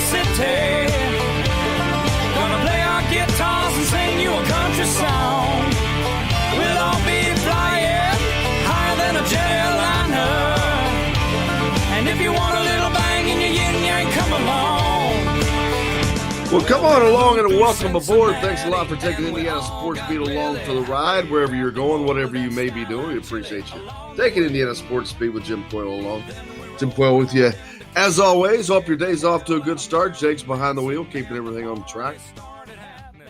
city. Gonna play our guitars and sing you a country song. We'll all be flying higher than a jetliner. And if you want a little bang in your yin yang, come along. Well, come on along and welcome aboard. Thanks a lot for taking Indiana Sports Beat along for the ride. Wherever you're going, whatever you may be doing, we appreciate you taking Indiana Sports Beat with Jim Coyle along. Jim Coyle with you. As always, hope your day's off to a good start. Jake's behind the wheel, keeping everything on track.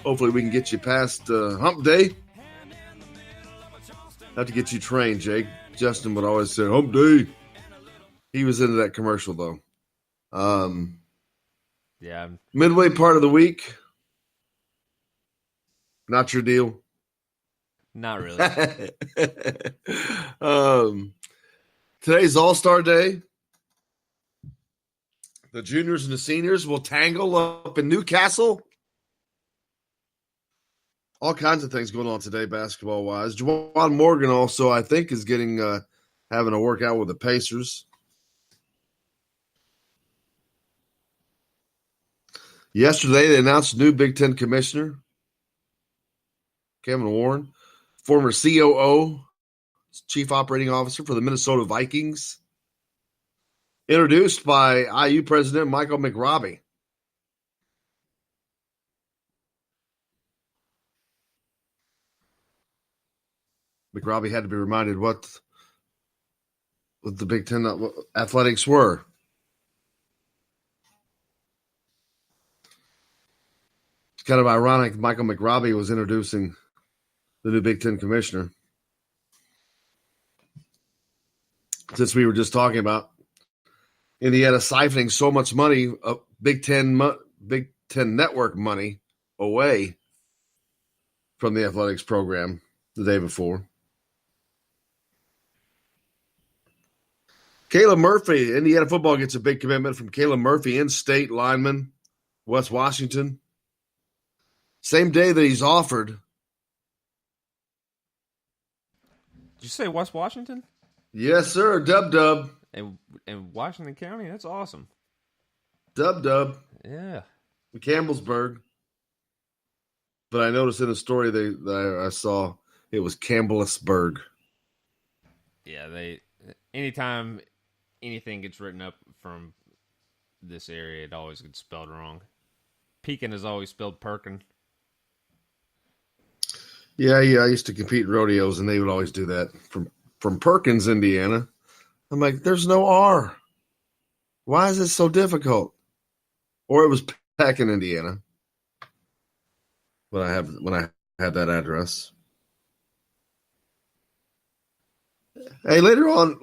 Hopefully we can get you past hump day. Have to get you trained, Jake. Justin would always say, hump day. He was into that commercial, though. Yeah. Midway part of the week. Not your deal. Not really. Today's All-Star Day. The juniors and the seniors will tangle up in Newcastle. All kinds of things going on today, basketball-wise. Juwan Morgan also, I think, is getting having a workout with the Pacers. Yesterday, they announced a new Big Ten commissioner, Kevin Warren, former COO, Chief Operating Officer for the Minnesota Vikings. Introduced by IU President Michael McRobbie. McRobbie had to be reminded what the Big Ten athletics were. It's kind of ironic Michael McRobbie was introducing the new Big Ten commissioner. Since we were just talking about Indiana siphoning so much money, Big Ten network money away from the athletics program the day before. Caleb Murphy, Indiana football gets a big commitment from Caleb Murphy, in-state lineman, West Washington. Same day that he's offered. Did you say West Washington? Yes, sir. Dub. In Washington County? That's awesome. Dub. Yeah. Campbellsburg. But I noticed in the story that I saw it was Campbellsburg. Yeah, anytime anything gets written up from this area, it always gets spelled wrong. Pekin is always spelled Perkin. Yeah, I used to compete in rodeos, and they would always do that from Perkins, Indiana. I'm like, there's no R. Why is it so difficult? Or it was Pekin, Indiana. When I had that address. Hey, later on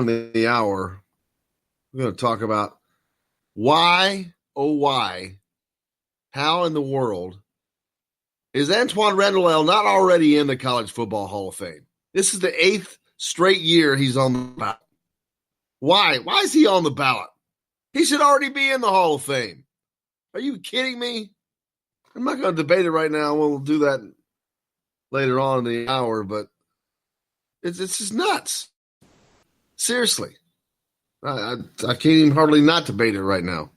in the hour, we're going to talk about why, how in the world is Antoine Randall not already in the College Football Hall of Fame? This is the 8th straight year he's on the ballot. Why? Why is he on the ballot? He should already be in the Hall of Fame. Are you kidding me? I'm not going to debate it right now. We'll do that later on in the hour, but it's just nuts. Seriously. I can't even hardly not debate it right now.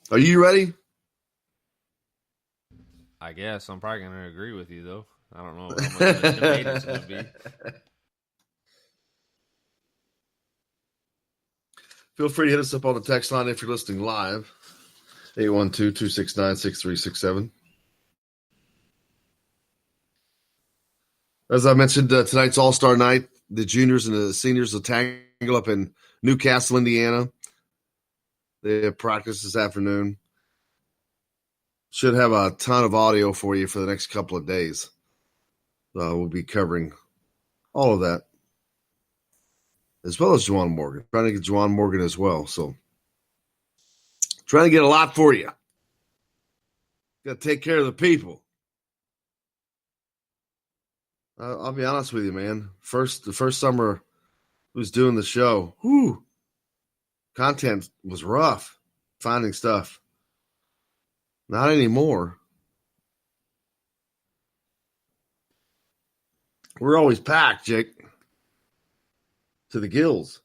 Are you ready? I guess. I'm probably going to agree with you, though. I don't know how much of a debate it's going to be. Feel free to hit us up on the text line if you're listening live. 812-269-6367. As I mentioned, tonight's All-Star Night. The juniors and the seniors will tangle up in Newcastle, Indiana. They have practice this afternoon. Should have a ton of audio for you for the next couple of days. We'll be covering all of that, as well as Juwan Morgan. Trying to get Juwan Morgan as well. So, trying to get a lot for you. Got to take care of the people. I'll be honest with you, man. The first summer I was doing the show, content was rough. Finding stuff. Not anymore. We're always packed, Jake. To the gills.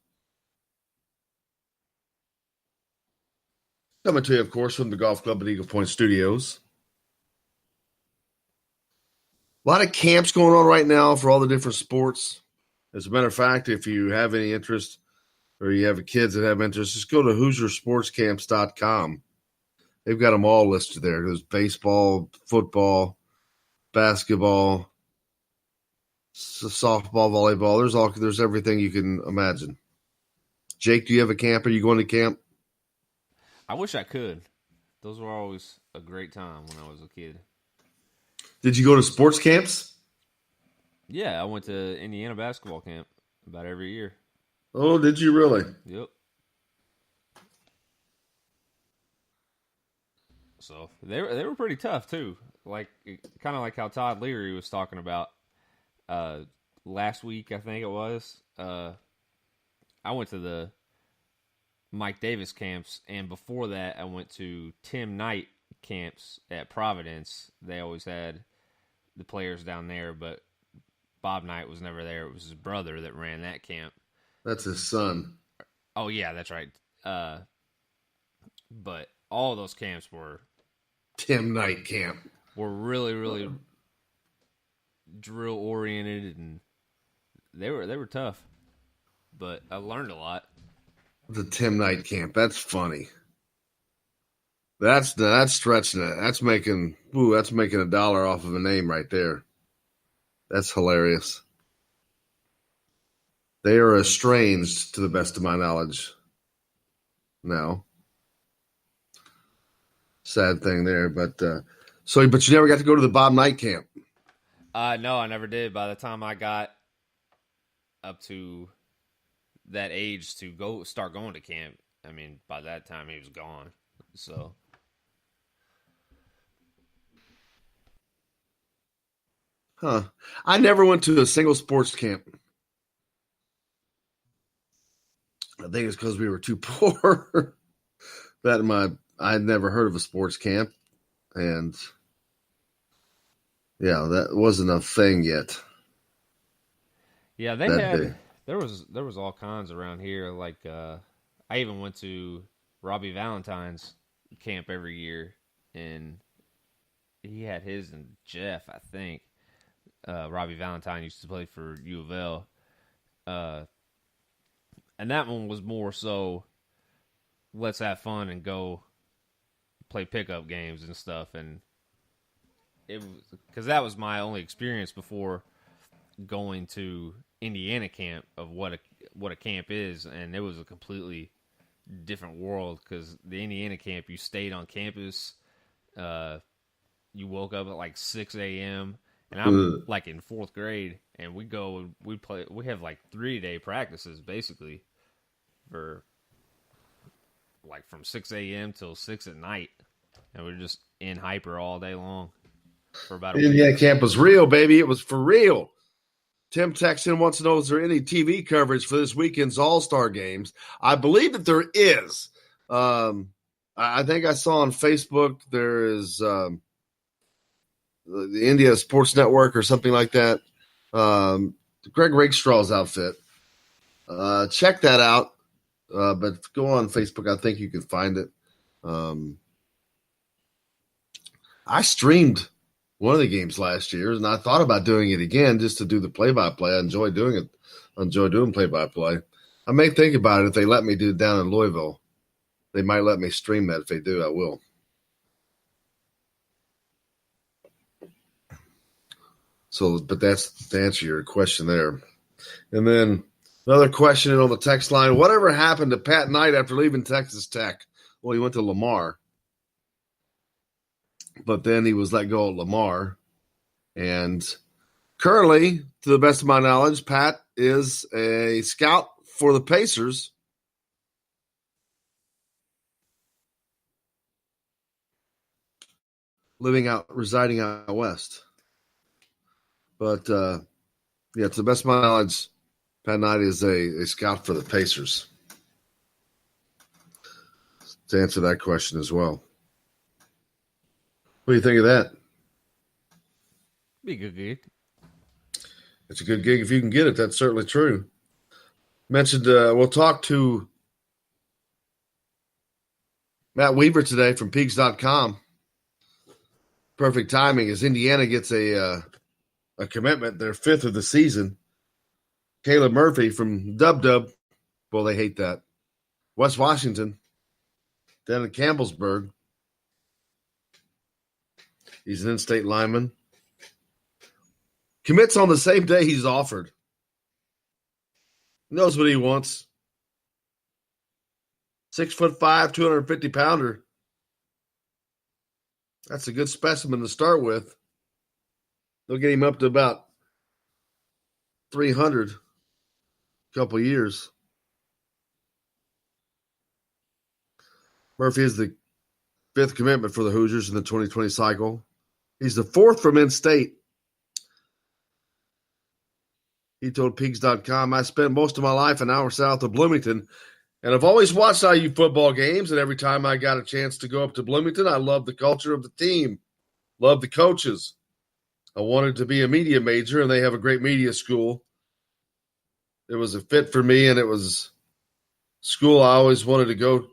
Coming to you, of course, from the Golf Club at Eagle Point Studios. A lot of camps going on right now for all the different sports. As a matter of fact, if you have any interest or you have kids that have interest, just go to HoosierSportsCamps.com. They've got them all listed there. There's baseball, football, basketball, softball, volleyball. There's everything you can imagine. Jake, do you have a camp? Are you going to camp? I wish I could. Those were always a great time when I was a kid. Did you go to sports camps? Yeah, I went to Indiana basketball camp about every year. Oh, did you really? Yep. So they were pretty tough too. Like kind of like how Todd Leary was talking about last week, I think it was. I went to the Mike Davis camps, and before that, I went to Tim Knight camps at Providence. They always had the players down there, but Bob Knight was never there. It was his brother that ran that camp. That's his son. Oh, yeah, that's right. But all those camps were Tim Knight camp. Were really, really drill oriented, and they were tough. But I learned a lot. The Tim Knight camp. That's funny. That's stretching it. That's making $1 off of a name right there. That's hilarious. They are estranged, to the best of my knowledge. Now, sad thing there, but but you never got to go to the Bob Knight camp. No, I never did. By the time I got up to that age to start going to camp, I mean, by that time he was gone. So, I never went to a single sports camp. I think it's because we were too poor. I'd never heard of a sports camp, and yeah, that wasn't a thing yet. Yeah, there was all kinds around here. Like I even went to Robbie Valentine's camp every year, and he had his and Jeff, I think. Robbie Valentine used to play for U of L. And that one was more so, let's have fun and go play pickup games and stuff. And it was because that was my only experience before going to Indiana camp of what a camp is, and it was a completely different world. Because the Indiana camp, you stayed on campus, you woke up at like 6 a.m. and I'm like in 4th grade, and we go and we play. We have like 3-day practices basically for like from 6 a.m. till 6 at night, and we're just in hyper all day long for about a week. Indiana camp was real, baby. It was for real. Tim Texan wants to know, is there any TV coverage for this weekend's All-Star games? I believe that there is. I think I saw on Facebook there is the India Sports Network or something like that. Greg Rakestraw's outfit. Check that out. But go on Facebook. I think you can find it. I streamed one of the games last year, and I thought about doing it again just to do the play-by-play. I enjoy doing it. I enjoy doing play-by-play. I may think about it if they let me do it down in Louisville. They might let me stream that. If they do, I will. So, but that's to answer your question there. And then another question on the text line. Whatever happened to Pat Knight after leaving Texas Tech? Well, he went to Lamar. But then he was let go at Lamar. And currently, to the best of my knowledge, Pat is a scout for the Pacers. Residing out west. But, to the best of my knowledge, Pat Knight is a scout for the Pacers. To answer that question as well. What do you think of that? Be a good gig. It's a good gig if you can get it. That's certainly true. Mentioned we'll talk to Matt Weaver today from Peaks.com. Perfect timing as Indiana gets a commitment, their 5th of the season. Caleb Murphy from Dub. Well, they hate that. West Washington, down in Campbellsburg. He's an in-state lineman. Commits on the same day he's offered. Knows what he wants. 6'5", 250-pounder. That's a good specimen to start with. They'll get him up to about 300 a couple years. Murphy is the 5th commitment for the Hoosiers in the 2020 cycle. He's the 4th from in-state. He told Peaks.com, I spent most of my life an hour south of Bloomington, and I've always watched IU football games, and every time I got a chance to go up to Bloomington, I loved the culture of the team, loved the coaches. I wanted to be a media major, and they have a great media school. It was a fit for me, and it was school I always wanted to go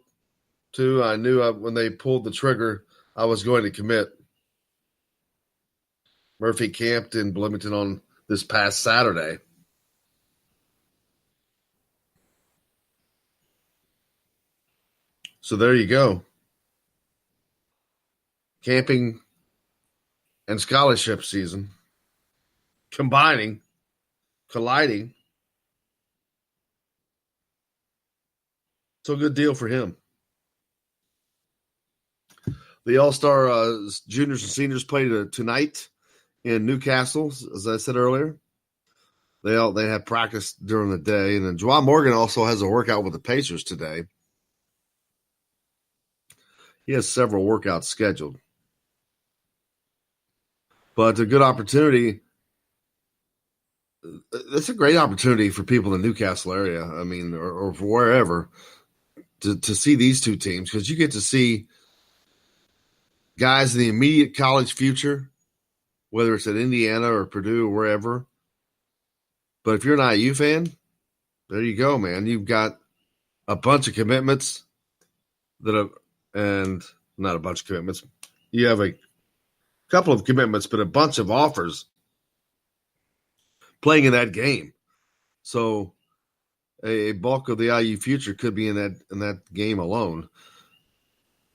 to. I knew when they pulled the trigger, I was going to commit. Murphy camped in Bloomington on this past Saturday. So there you go. Camping and scholarship season. Colliding. So good deal for him. The All-Star juniors and seniors played tonight in Newcastle, as I said earlier. They had practice during the day. And then Juwan Morgan also has a workout with the Pacers today. He has several workouts scheduled. But a good opportunity. It's a great opportunity for people in the Newcastle area, I mean, or wherever, to see these two teams, because you get to see guys in the immediate college future, whether it's at Indiana or Purdue or wherever. But if you're an IU fan, there you go, man. You've got a bunch of commitments and not a bunch of commitments. You have a couple of commitments, but a bunch of offers playing in that game. So a bulk of the IU future could be in that game alone.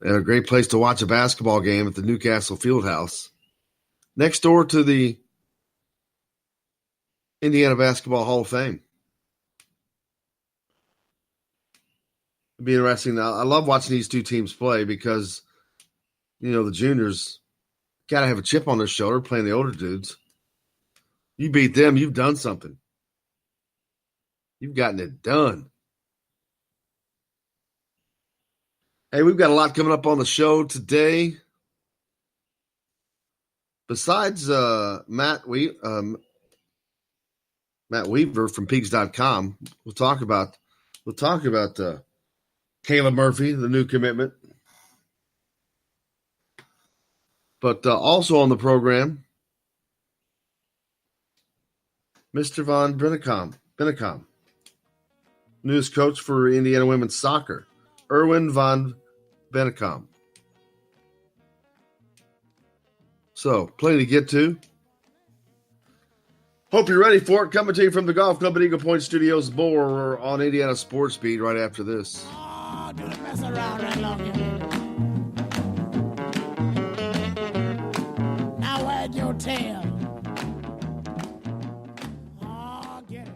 And a great place to watch a basketball game at the Newcastle Fieldhouse, next door to the Indiana Basketball Hall of Fame. It'd be interesting. I love watching these two teams play because, the juniors got to have a chip on their shoulder playing the older dudes. You beat them, you've done something. You've gotten it done. Hey, we've got a lot coming up on the show today. Besides Matt Weaver from Peaks.com, we'll talk about Caleb Murphy, the new commitment. But also on the program, Mr. Von Bennekom, news coach for Indiana women's soccer, Erwin Von Bennekom. So, plenty to get to. Hope you're ready for it. Coming to you from the Golf Club at Eagle Point Studios. More on Indiana Sports Beat right after this. Oh, don't mess around right long, you know. Now wag your tail. Oh, get it.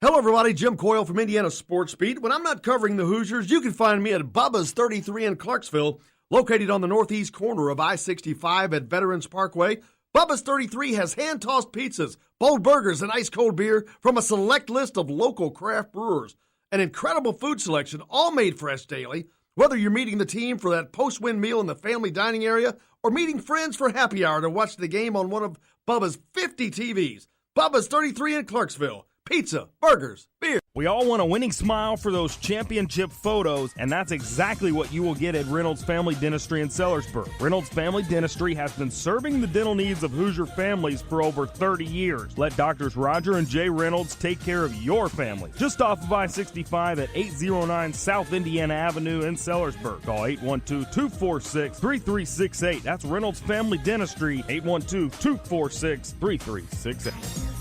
Hello, everybody. Jim Coyle from Indiana Sports Beat. When I'm not covering the Hoosiers, you can find me at Bubba's 33 in Clarksville, located on the northeast corner of I-65 at Veterans Parkway. Bubba's 33 has hand-tossed pizzas, bold burgers, and ice-cold beer from a select list of local craft brewers. An incredible food selection, all made fresh daily. Whether you're meeting the team for that post-win meal in the family dining area or meeting friends for happy hour to watch the game on one of Bubba's 50 TVs. Bubba's 33 in Clarksville. pizza, burgers, beer. We all want a winning smile for those championship photos, and that's exactly what you will get at Reynolds Family Dentistry in Sellersburg. Reynolds Family Dentistry has been serving the dental needs of Hoosier families for over 30 years. Let Doctors Roger and Jay Reynolds take care of your family. Just off of I-65 at 809 South Indiana Avenue in Sellersburg. Call 812-246-3368. That's Reynolds Family Dentistry, 812-246-3368.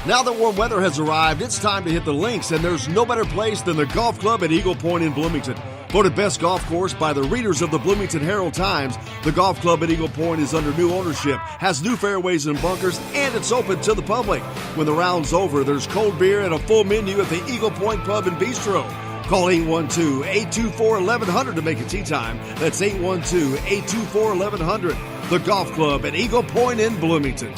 Now that warm weather has arrived, it's time to hit the links, and there's no better place than the golf club at Eagle Point in Bloomington. Voted best golf course by the readers of the Bloomington Herald-Times, the golf club at Eagle Point is under new ownership, has new fairways and bunkers, and it's open to the public. When the round's over, there's cold beer and a full menu at the Eagle Point Pub and Bistro. Call 812-824-1100 to make a tee time. That's 812-824-1100. The golf club at Eagle Point in Bloomington.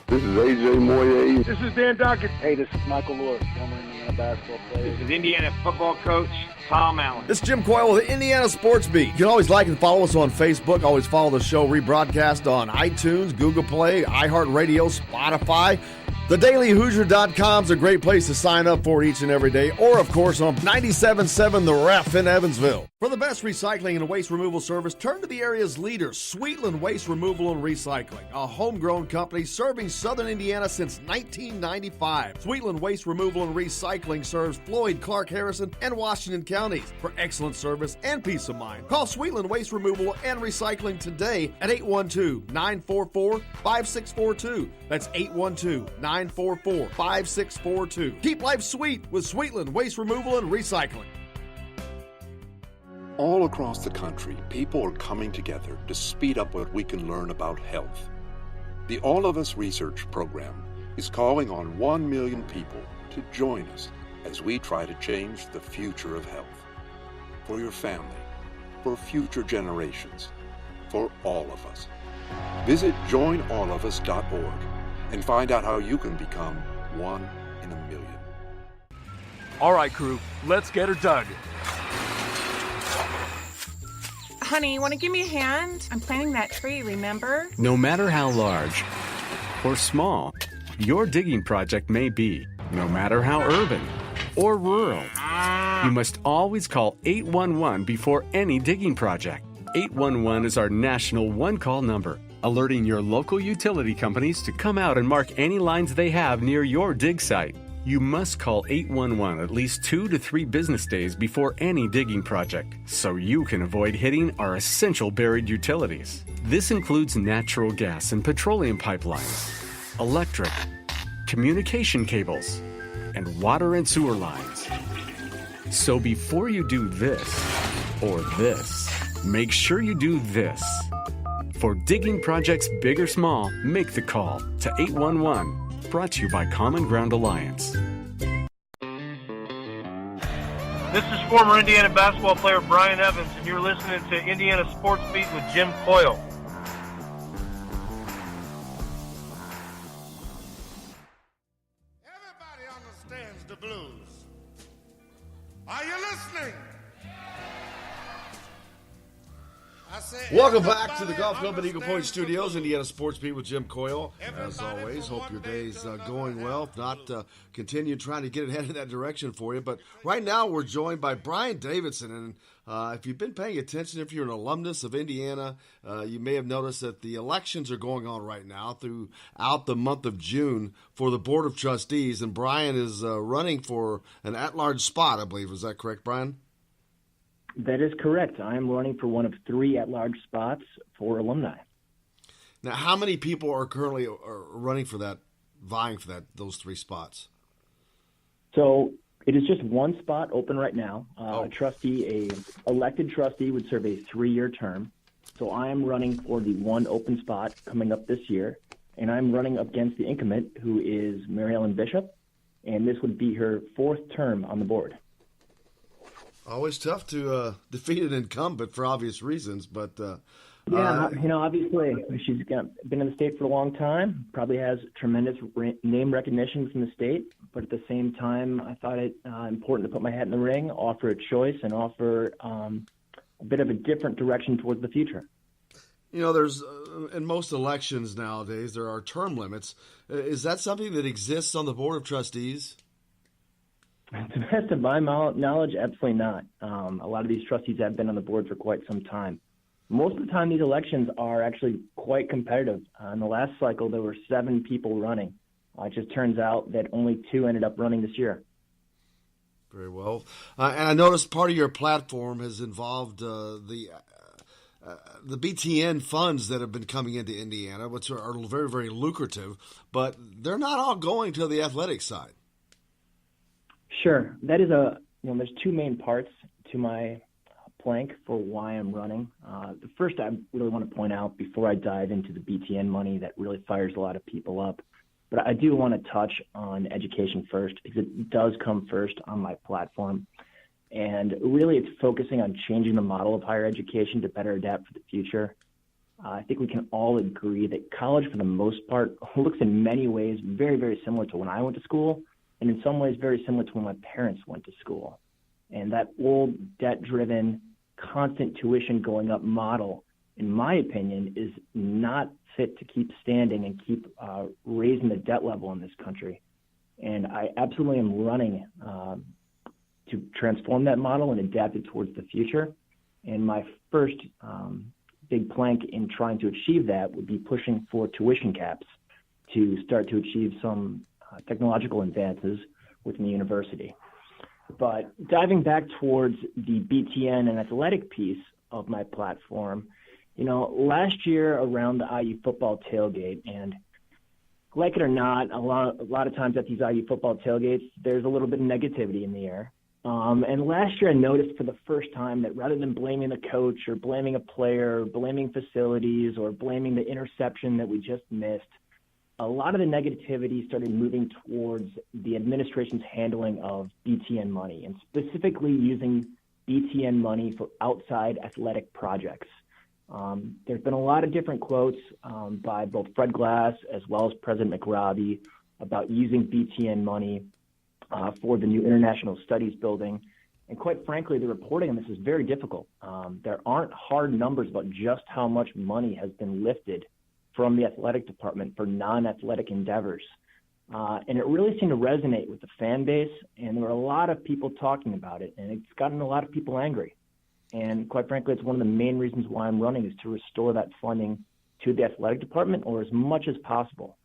This is AJ Moye. This is Dan Dockett. Hey, this is Michael Lewis, former Indiana basketball player. This is Indiana football coach Tom Allen. This is Jim Coyle with the Indiana Sports Beat. You can always like and follow us on Facebook. Always follow the show rebroadcast on iTunes, Google Play, iHeartRadio, Spotify. TheDailyHoosier.com is a great place to sign up for each and every day. Or, of course, on 97.7 The Ref in Evansville. For the best recycling and waste removal service, turn to the area's leader, Sweetland Waste Removal and Recycling, a homegrown company serving southern Indiana since 1995. Sweetland Waste Removal and Recycling serves Floyd, Clark, Harrison, and Washington counties. For excellent service and peace of mind, call Sweetland Waste Removal and Recycling today at 812-944-5642. That's 812-944-5642. Keep life sweet with Sweetland Waste Removal and Recycling. All across the country, people are coming together to speed up what we can learn about health. The All of Us Research Program is calling on 1 million people to join us as we try to change the future of health. For your family, for future generations, for all of us. Visit joinallofus.org and find out how you can become one in a million. All right, crew, let's get her dug. Honey, you want to give me a hand? I'm planting that tree, remember? No matter how large or small your digging project may be, no matter how urban or rural, you must always call 811 before any digging project. 811 is our national one-call number, alerting your local utility companies to come out and mark any lines they have near your dig site. You must call 811 at least 2 to 3 business days before any digging project, so you can avoid hitting our essential buried utilities. This includes natural gas and petroleum pipelines, electric, communication cables, and water and sewer lines. So before you do this or this, make sure you do this. For digging projects big or small, make the call to 811. Brought to you by Common Ground Alliance. This is former Indiana basketball player Brian Evans, and you're listening to Indiana Sports Beat with Jim Coyle. Everybody understands the blues. Are you listening? Welcome back to the Golf Club at Eagle Point Studios, Indiana Sports Beat with Jim Coyle. As always, hope your day's going well. If not, continue trying to get it headed in that direction for you. But right now, we're joined by Brian Davidson. And if you've been paying attention, if you're an alumnus of Indiana, you may have noticed that the elections are going on right now throughout the month of June for the Board of Trustees. And Brian is running for an at-large spot, I believe. Is that correct, Brian? That is correct. I am running for one of 3 at-large spots for alumni. Now, how many people are currently running for that, vying for those 3 spots? So it is just one spot open right now. A elected trustee would serve a 3-year term. So I am running for the one open spot coming up this year, and I'm running up against the incumbent, who is Mary Ellen Bishop, and this would be her 4th term on the board. Always tough to defeat an incumbent for obvious reasons, but obviously she's been in the state for a long time. Probably has tremendous name recognition from the state, but at the same time, I thought it important to put my hat in the ring, offer a choice, and offer a bit of a different direction towards the future. You know, there's in most elections nowadays, there are term limits. Is that something that exists on the Board of Trustees? To the best of my knowledge, absolutely not. A lot of these trustees have been on the board for quite some time. Most of the time, these elections are actually quite competitive. In the last cycle, there were 7 people running. It just turns out that only 2 ended up running this year. Very well. And I noticed part of your platform has involved the BTN funds that have been coming into Indiana, which are very, very lucrative, but they're not all going to the athletic side. Sure. That is there's 2 main parts to my plank for why I'm running. The first I really want to point out before I dive into the BTN money that really fires a lot of people up, but I do want to touch on education first because it does come first on my platform. And really it's focusing on changing the model of higher education to better adapt for the future. I think we can all agree that college, for the most part, looks in many ways very, very similar to when I went to school, and in some ways very similar to when my parents went to school. And that old debt-driven, constant tuition going up model, in my opinion, is not fit to keep standing and keep raising the debt level in this country. And I absolutely am running to transform that model and adapt it towards the future. And my first big plank in trying to achieve that would be pushing for tuition caps to start to achieve some technological advances within the university. But diving back towards the BTN and athletic piece of my platform, last year around the IU football tailgate, and like it or not, a lot of times at these IU football tailgates, there's a little bit of negativity in the air. And last year I noticed for the first time that rather than blaming the coach or blaming a player, or blaming facilities or blaming the interception that we just missed, a lot of the negativity started moving towards the administration's handling of BTN money and specifically using BTN money for outside athletic projects. There's been a lot of different quotes by both Fred Glass as well as President McRobbie about using BTN money for the new International Studies building. And quite frankly, the reporting on this is very difficult. There aren't hard numbers about just how much money has been lifted from the athletic department for non-athletic endeavors. And it really seemed to resonate with the fan base, and there were a lot of people talking about it, and it's gotten a lot of people angry. And quite frankly, it's one of the main reasons why I'm running is to restore that funding to the athletic department or as much as possible.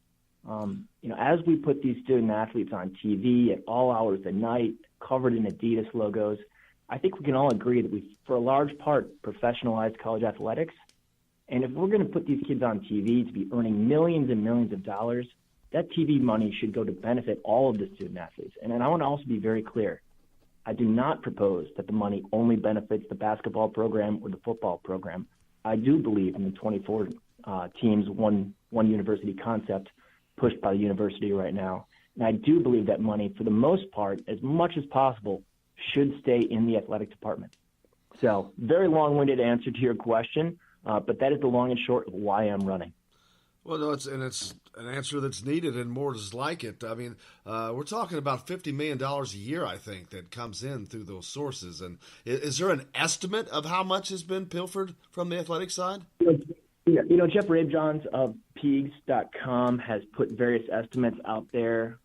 As we put these student athletes on TV at all hours of the night, covered in Adidas logos, I think we can all agree that we've, for a large part, professionalized college athletics. And if we're going to put these kids on TV to be earning millions and millions of dollars, that TV money should go to benefit all of the student athletes. And I want to also be very clear. I do not propose that the money only benefits the basketball program or the football program. I do believe in the 24 teams, one university concept pushed by the university right now. And I do believe that money, for the most part, as much as possible, should stay in the athletic department. So, very long-winded answer to your question, but that is the long and short of why I'm running. Well, no, it's an answer that's needed and more is like it. I mean, we're talking about $50 million a year, I think, that comes in through those sources. And is there an estimate of how much has been pilfered from the athletic side? Jeff Rabejohns of Peegs.com has put various estimates out there.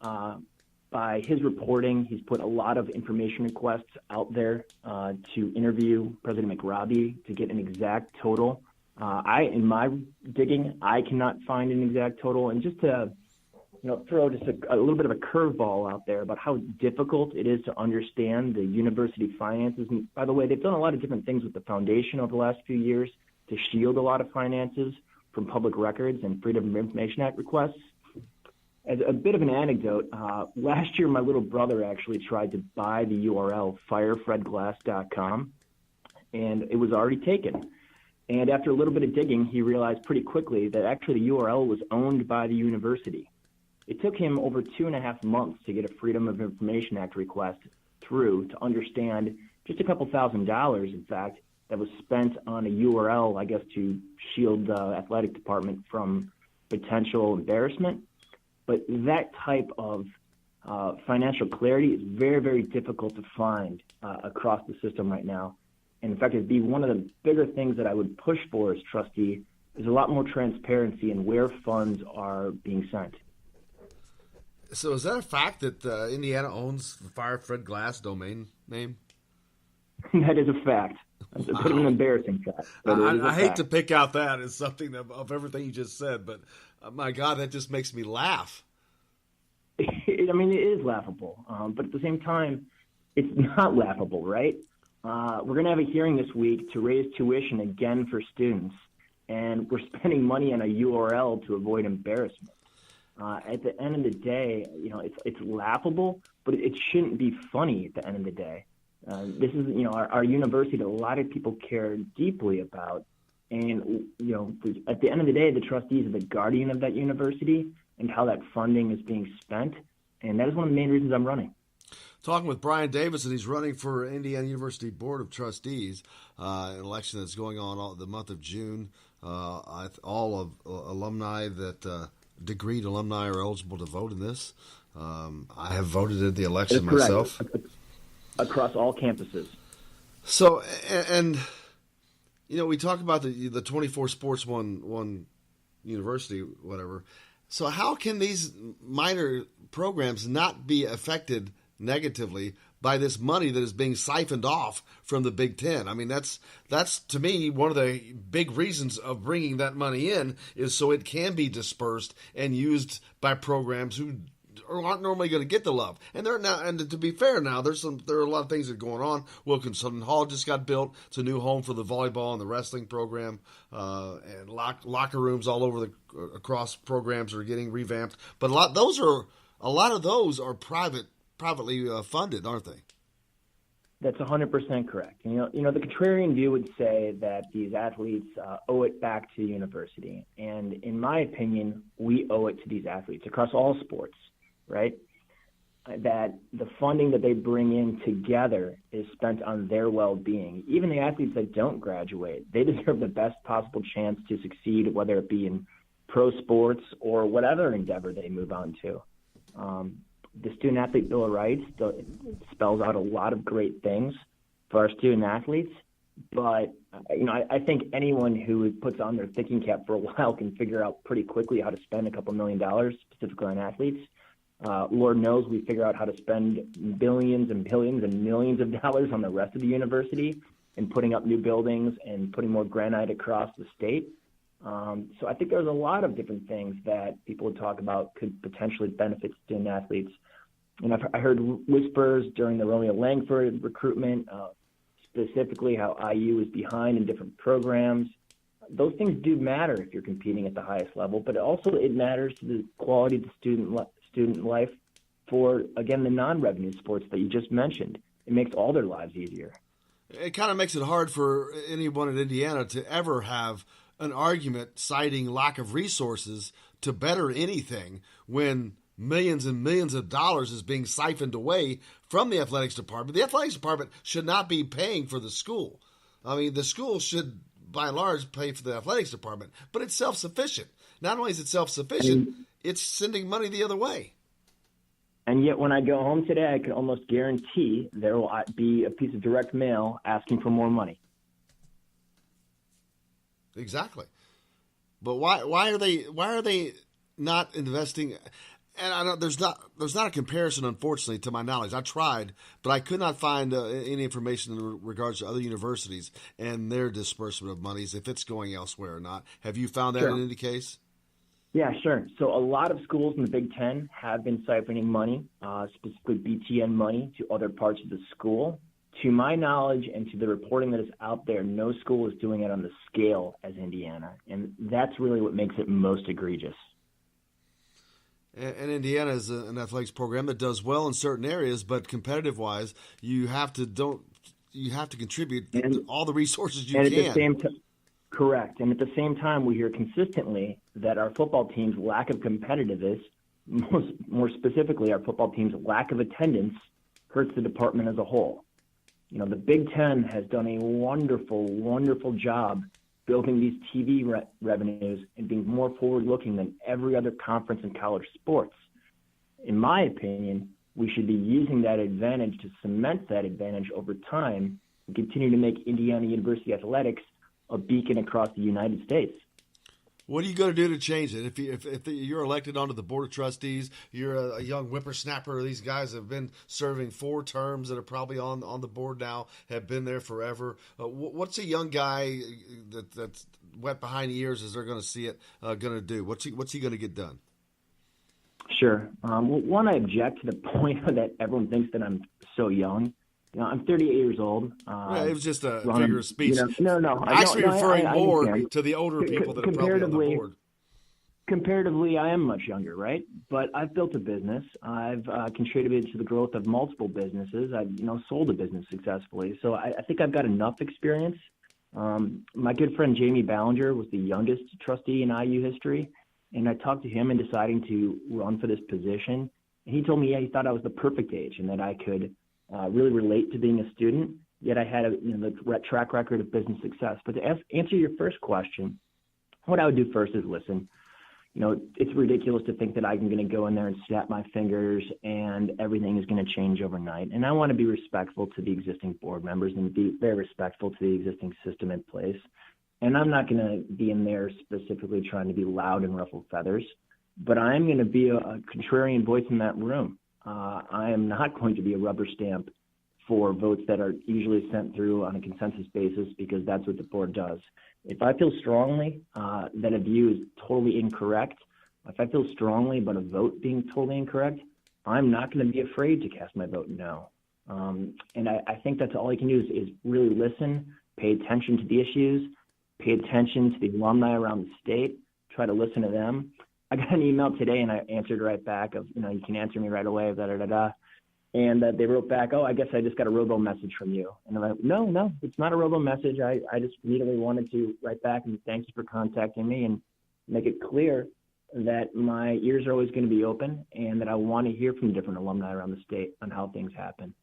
By his reporting, he's put a lot of information requests out there to interview President McRobbie to get an exact total. In my digging, I cannot find an exact total. And just to throw just a little bit of a curveball out there about how difficult it is to understand the university finances. And by the way, they've done a lot of different things with the foundation over the last few years to shield a lot of finances from public records and Freedom of Information Act requests. As a bit of an anecdote, last year my little brother actually tried to buy the URL firefredglass.com, and it was already taken. And after a little bit of digging, he realized pretty quickly that actually the URL was owned by the university. It took him over 2.5 months to get a Freedom of Information Act request through to understand just a couple $1,000s, in fact, that was spent on a URL, I guess, to shield the athletic department from potential embarrassment. But that type of financial clarity is very, very difficult to find across the system right now. And in fact, it'd be one of the bigger things that I would push for as trustee there's a lot more transparency in where funds are being sent. So is that a fact that Indiana owns the Fire Fred Glass domain name? That is a fact. It's a bit of an embarrassing fact. I hate to pick out that as something of everything you just said, but my God, that just makes me laugh. I mean, it is laughable, but at the same time, it's not laughable, right? We're going to have a hearing this week to raise tuition again for students, and we're spending money on a URL to avoid embarrassment. At the end of the day, it's laughable, but it shouldn't be funny at the end of the day. This is, our university that a lot of people care deeply about. And, at the end of the day, the trustees are the guardian of that university and how that funding is being spent. And that is one of the main reasons I'm running. Talking with Brian Davison, he's running for Indiana University Board of Trustees, an election that's going on all the month of June. All of alumni that degreed alumni are eligible to vote in this. I have voted in the election myself. Across all campuses. So, and we talk about the 24 sports one university, whatever. So how can these minor programs not be affected negatively by this money that is being siphoned off from the Big Ten? I mean, that's to me one of the big reasons of bringing that money in is so it can be dispersed and used by programs who aren't normally going to get the love. And they're now, and to be fair, now there are a lot of things that are going on. Wilkinson Hall just got built. It's a new home for the volleyball and the wrestling program, and locker rooms all over across programs are getting revamped. But a lot of those are privately funded, aren't they? That's 100% correct. The contrarian view would say that these athletes owe it back to the university. And in my opinion, we owe it to these athletes across all sports, right? That the funding that they bring in together is spent on their well-being. Even the athletes that don't graduate, they deserve the best possible chance to succeed, whether it be in pro sports or whatever endeavor they move on to. The Student Athlete Bill of Rights spells out a lot of great things for our student athletes, but I think anyone who puts on their thinking cap for a while can figure out pretty quickly how to spend a couple $1 million specifically on athletes. Lord knows we figure out how to spend billions and billions and millions of dollars on the rest of the university and putting up new buildings and putting more granite across the state. So I think there's a lot of different things that people would talk about could potentially benefit student athletes. And I heard whispers during the Romeo Langford recruitment, specifically how IU is behind in different programs. Those things do matter if you're competing at the highest level, but it matters to the quality of the student life for, again, the non-revenue sports that you just mentioned. It makes all their lives easier. It kind of makes it hard for anyone in Indiana to ever have an argument citing lack of resources to better anything when millions and millions of dollars is being siphoned away from the athletics department. The athletics department should not be paying for the school. I mean, the school should, by and large, pay for the athletics department, but it's self-sufficient. Not only is it self-sufficient, it's sending money the other way. And yet when I go home today, I can almost guarantee there will be a piece of direct mail asking for more money. Exactly. But why are they not investing? And I don't, there's not a comparison, unfortunately, to my knowledge. I tried, but I could not find any information in regards to other universities and their disbursement of monies, if it's going elsewhere or not. Have you found that in any case? Yeah, sure. So a lot of schools in the Big Ten have been siphoning money, specifically BTN money, to other parts of the school. To my knowledge and to the reporting that is out there, no school is doing it on the scale as Indiana. And that's really what makes it most egregious. And Indiana is an athletics program that does well in certain areas, but competitive-wise, you have to contribute all the resources you can. Correct. And at the same time, we hear consistently that our football team's lack of competitiveness, more specifically, our football team's lack of attendance, hurts the department as a whole. The Big Ten has done a wonderful, wonderful job building these TV revenues and being more forward-looking than every other conference in college sports. In my opinion, we should be using that advantage to cement that advantage over time and continue to make Indiana University athletics a beacon across the United States. What are you going to do to change it? If you're elected onto the board of trustees, you're a young whippersnapper. These guys have been serving 4 terms that are probably on the board now, have been there forever. What's a young guy that's wet behind the ears as they're going to see it going to do? What's he going to get done? Sure. Well, one, I object to the point that everyone thinks that I'm so young. I'm 38 years old. It was just a figure of speech. No. Actually, referring more understand. to the older people that are probably on the board. Comparatively, I am much younger, right? But I've built a business. I've contributed to the growth of multiple businesses. I've sold a business successfully. So I think I've got enough experience. My good friend Jamie Ballinger was the youngest trustee in IU history, and I talked to him in deciding to run for this position. And he told me, he thought I was the perfect age and that I could really relate to being a student, yet I had the track record of business success. But to answer your first question, what I would do first is listen. It's ridiculous to think that I'm going to go in there and snap my fingers and everything is going to change overnight. And I want to be respectful to the existing board members and be very respectful to the existing system in place. And I'm not going to be in there specifically trying to be loud and ruffle feathers, but I'm going to be a contrarian voice in that room. I am not going to be a rubber stamp for votes that are usually sent through on a consensus basis because that's what the board does. If I feel strongly that a view is totally incorrect, if I feel strongly about a vote being totally incorrect, I'm not going to be afraid to cast my vote no. And I think that's all you can do is really listen, pay attention to the issues, pay attention to the alumni around the state, try to listen to them. I got an email today and I answered right back of, you can answer me right away, da-da-da-da. And they wrote back, I guess I just got a robo message from you. And I'm like, no, it's not a robo message. I just immediately wanted to write back and thank you for contacting me and make it clear that my ears are always going to be open and that I want to hear from different alumni around the state on how things happen.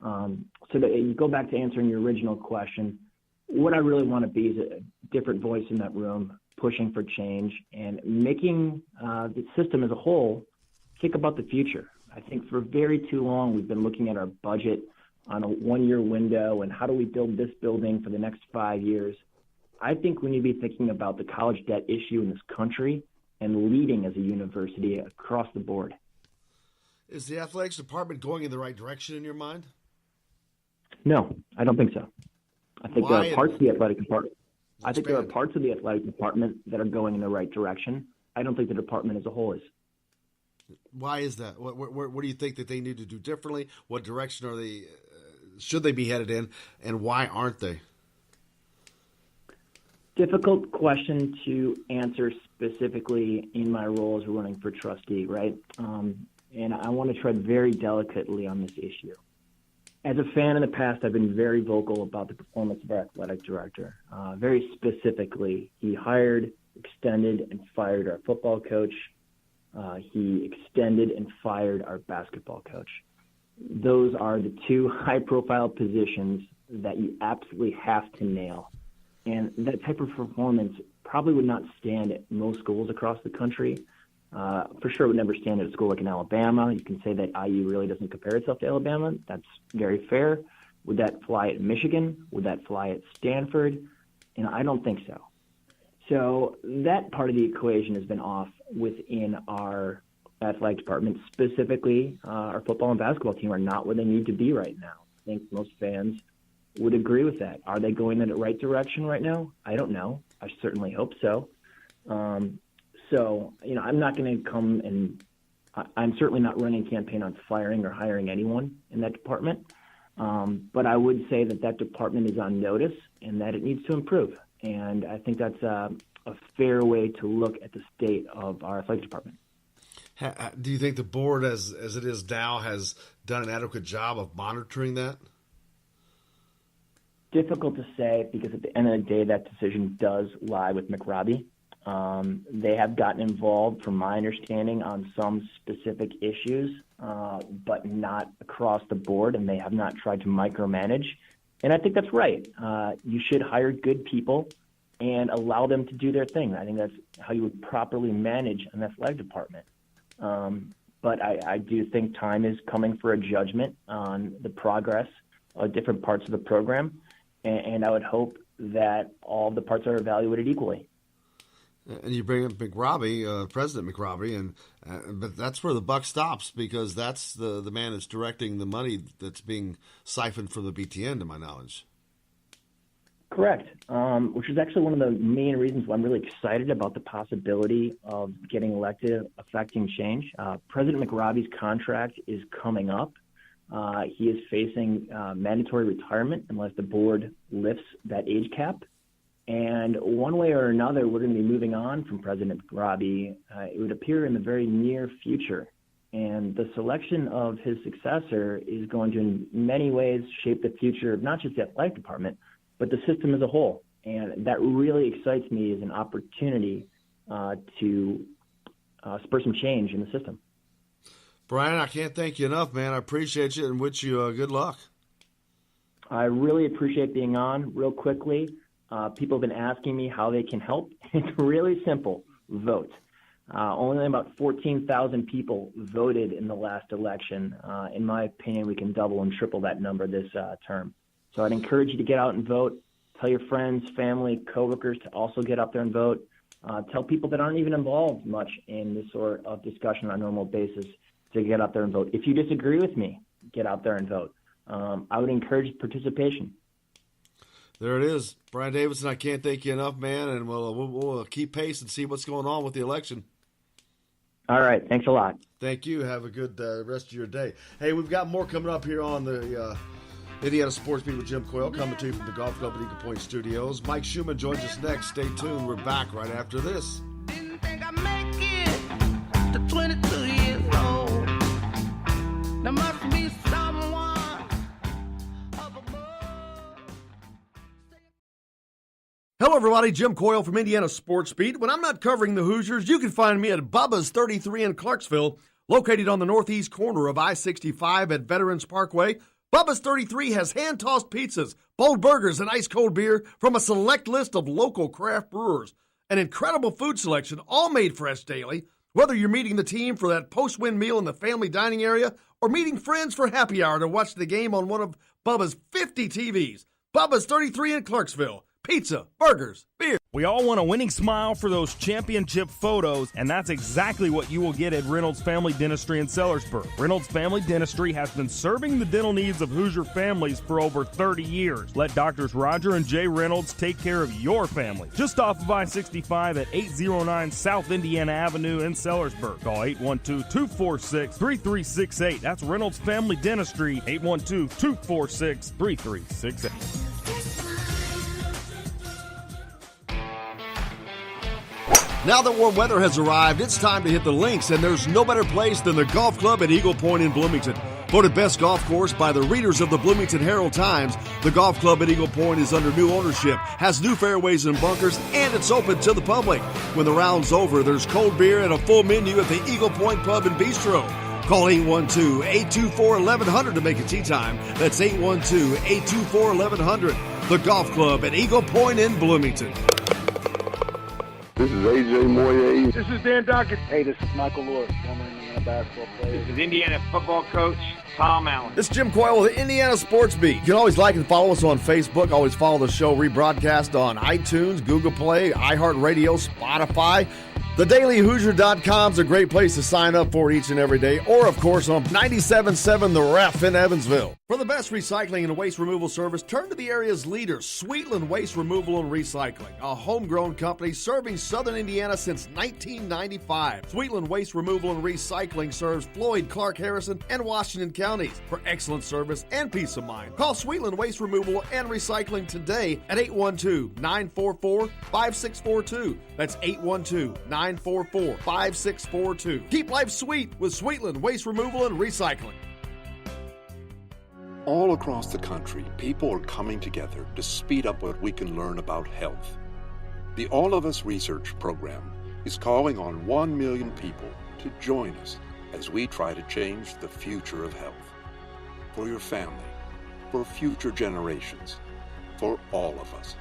So that you go back to answering your original question, what I really want to be is a different voice in that room, pushing for change and making the system as a whole think about the future. I think for very too long, we've been looking at our budget on a 1-year window and how do we build this building for the next 5 years. I think we need to be thinking about the college debt issue in this country and leading as a university across the board. Is the athletics department going in the right direction in your mind? No, I don't think so. I think there are parts of the athletic department. I think there are Expand. parts of the athletic department that are going in the right direction. I don't think the department as a whole is. Why is that? What do you think that they need to do differently? What direction are they? Should they be headed in, and why aren't they? Difficult question to answer specifically in my role as running for trustee, right? And I want to tread very delicately on this issue. As a fan in the past, I've been very vocal about the performance of our athletic director. Very specifically, he hired, extended, and fired our football coach. He extended and fired our basketball coach. Those are the 2 high-profile positions that you absolutely have to nail. And that type of performance probably would not stand at most schools across the country. For sure, it would never stand at a school like in Alabama. You can say that IU really doesn't compare itself to Alabama. That's very fair. Would that fly at Michigan? Would that fly at Stanford? I don't think so. So that part of the equation has been off within our athletic department. Specifically, our football and basketball team are not where they need to be right now. I think most fans would agree with that. Are they going in the right direction right now? I don't know. I certainly hope so. So, I'm not going to come and I'm certainly not running a campaign on firing or hiring anyone in that department. But I would say that department is on notice and that it needs to improve. And I think that's a fair way to look at the state of our athletic department. Do you think the board, as it is now, has done an adequate job of monitoring that? Difficult to say because at the end of the day, that decision does lie with McRobbie. They have gotten involved, from my understanding, on some specific issues, but not across the board, and they have not tried to micromanage. And I think that's right. You should hire good people and allow them to do their thing. I think that's how you would properly manage an athletic department. But I do think time is coming for a judgment on the progress of different parts of the program, and I would hope that all the parts are evaluated equally. And you bring up McRobbie, President McRobbie, and but that's where the buck stops, because that's the man that's directing the money that's being siphoned from the BTN, to my knowledge. Correct, which is actually one of the main reasons why I'm really excited about the possibility of getting elected, affecting change. President McRobbie's contract is coming up. He is facing mandatory retirement unless the board lifts that age cap. And one way or another, we're going to be moving on from President McRobbie. It would appear in the very near future. And the selection of his successor is going to, in many ways, shape the future of not just the athletic department, but the system as a whole. And that really excites me as an opportunity to spur some change in the system. Brian, I can't thank you enough, man. I appreciate you and wish you good luck. I really appreciate being on. Real quickly, people have been asking me how they can help. It's really simple. Vote. Only about 14,000 people voted in the last election. In my opinion, we can double and triple that number this term. So I'd encourage you to get out and vote. Tell your friends, family, coworkers to also get out there and vote. Tell people that aren't even involved much in this sort of discussion on a normal basis to get out there and vote. If you disagree with me, get out there and vote. I would encourage participation. There it is. Brian Davidson, I can't thank you enough, man, and we'll keep pace and see what's going on with the election. All right. Thanks a lot. Thank you. Have a good rest of your day. Hey, we've got more coming up here on the Indiana Sports Beat with Jim Coyle, coming to you from the Golf Club at Eagle Point Studios. Mike Schumann joins us next. Stay tuned. We're back right after this. Didn't think I'd make it to 22 years old. There must be someone up above. Hello, everybody. Jim Coyle from Indiana Sports Beat. When I'm not covering the Hoosiers, you can find me at Bubba's 33 in Clarksville, located on the northeast corner of I-65 at Veterans Parkway. Bubba's 33 has hand-tossed pizzas, bold burgers, and ice-cold beer from a select list of local craft brewers. An incredible food selection, all made fresh daily. Whether you're meeting the team for that post-win meal in the family dining area or meeting friends for happy hour to watch the game on one of Bubba's 50 TVs. Bubba's 33 in Clarksville. Pizza, burgers, beer. We all want a winning smile for those championship photos, and that's exactly what you will get at Reynolds Family Dentistry in Sellersburg. Reynolds Family Dentistry has been serving the dental needs of Hoosier families for over 30 years. Let Doctors Roger and Jay Reynolds take care of your family. Just off of I-65 at 809 South Indiana Avenue in Sellersburg. Call 812-246-3368. That's Reynolds Family Dentistry, 812-246-3368. Now that warm weather has arrived, it's time to hit the links, and there's no better place than the Golf Club at Eagle Point in Bloomington. Voted best golf course by the readers of the Bloomington Herald-Times, the Golf Club at Eagle Point is under new ownership, has new fairways and bunkers, and it's open to the public. When the round's over, there's cold beer and a full menu at the Eagle Point Pub and Bistro. Call 812-824-1100 to make a tee time. That's 812-824-1100. The Golf Club at Eagle Point in Bloomington. This is A.J. Moye. This is Dan Dockett. Hey, this is Michael Lewis, former Indiana basketball player. This is Indiana football coach Tom Allen. This is Jim Coyle with the Indiana Sports Beat. You can always like and follow us on Facebook. Always follow the show rebroadcast on iTunes, Google Play, iHeartRadio, Spotify. TheDailyHoosier.com is a great place to sign up for each and every day. Or, of course, on 97.7 The Ref in Evansville. For the best recycling and waste removal service, turn to the area's leader, Sweetland Waste Removal and Recycling, a homegrown company serving southern Indiana since 1995. Sweetland Waste Removal and Recycling serves Floyd, Clark, Harrison, and Washington counties. For excellent service and peace of mind, call Sweetland Waste Removal and Recycling today at 812-944-5642. That's 812-944-5642. Keep life sweet with Sweetland Waste Removal and Recycling. All across the country, people are coming together to speed up what we can learn about health. The All of Us Research Program is calling on 1 million people to join us as we try to change the future of health. For your family, for future generations, for all of us.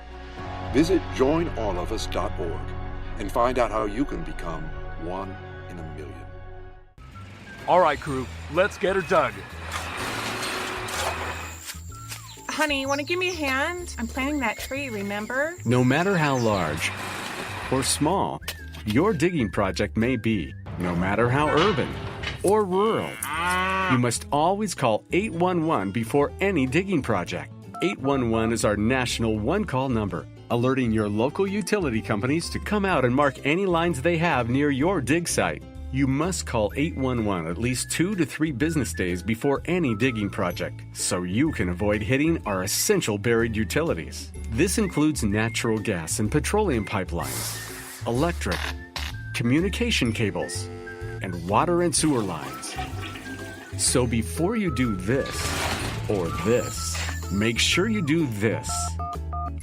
Visit joinallofus.org and find out how you can become 1 in a million. All right, crew, let's get her dug. Honey, you want to give me a hand? I'm planting that tree, remember? No matter how large or small, your digging project may be, no matter how urban or rural. You must always call 811 before any digging project. 811 is our national one-call number, alerting your local utility companies to come out and mark any lines they have near your dig site. You must call 811 at least 2 to 3 business days before any digging project, so you can avoid hitting our essential buried utilities. This includes natural gas and petroleum pipelines, electric, communication cables, and water and sewer lines. So before you do this or this, make sure you do this.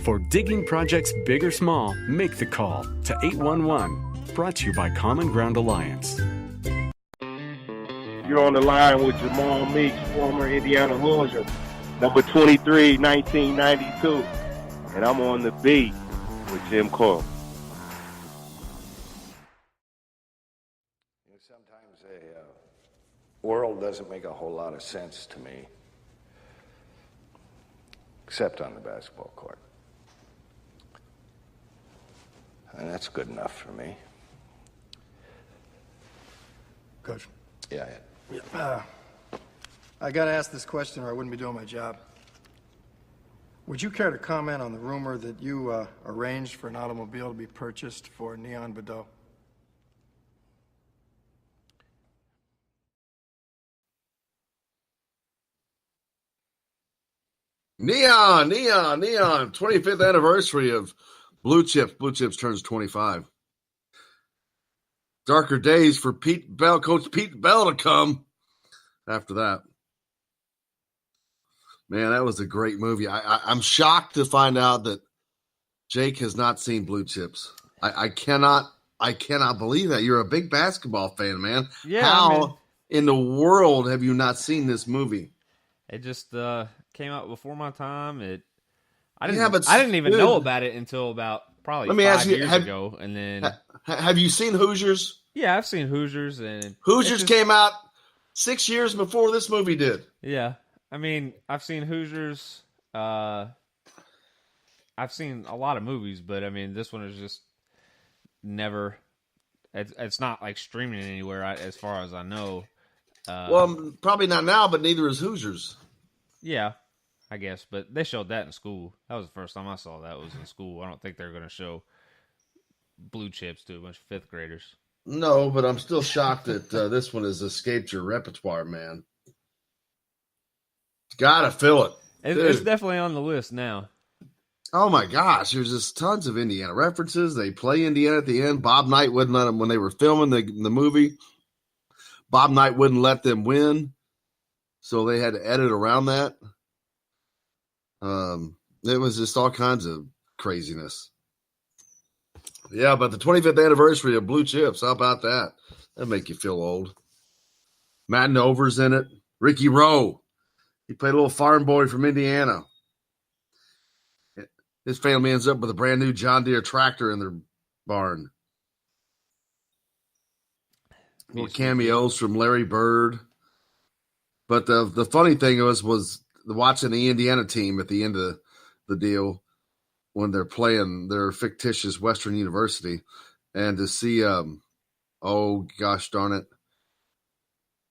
For digging projects big or small, make the call to 811. Brought to you by Common Ground Alliance. You're on the line with Jamal Meeks, former Indiana Hoosier, number 23, 1992. And I'm on the beat with Jim Coyle. Sometimes the world doesn't make a whole lot of sense to me, except on the basketball court. And that's good enough for me. Coach. Yeah. I got to ask this question or I wouldn't be doing my job. Would you care to comment on the rumor that you arranged for an automobile to be purchased for Neon Badeau? Neon, 25th anniversary of Blue Chips. Blue Chips turns 25. Darker days for Pete Bell, Coach Pete Bell to come after that. Man, that was a great movie. I'm shocked to find out that Jake has not seen Blue Chips. I cannot believe that. You're a big basketball fan, man. Yeah. How in the world have you not seen this movie? It just came out before my time. I Yeah, but didn't even dude, know about it until about probably let me 5 ask you, years ago. And then have you seen Hoosiers? yeah, I've seen Hoosiers, and Hoosiers came out 6 years before this movie did. Yeah, I mean, I've seen Hoosiers. I've seen a lot of movies, but I mean, this one is just never. It's not like streaming anywhere, as far as I know. Well, probably not now, but neither is Hoosiers. Yeah, I guess, but they showed that in school. That was the first time I saw that was in school. I don't think they're going to show Blue Chips to a bunch of fifth graders. No, but I'm still shocked that this one has escaped your repertoire, man. Gotta fill it. It's definitely on the list now. Oh my gosh, there's just tons of Indiana references. They play Indiana at the end. Bob Knight wouldn't let them when they were filming the movie. Bob Knight wouldn't let them win, so they had to edit around that. It was just all kinds of craziness. Yeah, but the 25th anniversary of Blue Chips, how about that? That'd make you feel old. Matt Nover's in it. Ricky Rowe. He played a little farm boy from Indiana. His family ends up with a brand new John Deere tractor in their barn. Little cameos from Larry Bird. But the funny thing was watching the Indiana team at the end of the deal when they're playing their fictitious Western University, and to see, oh gosh darn it,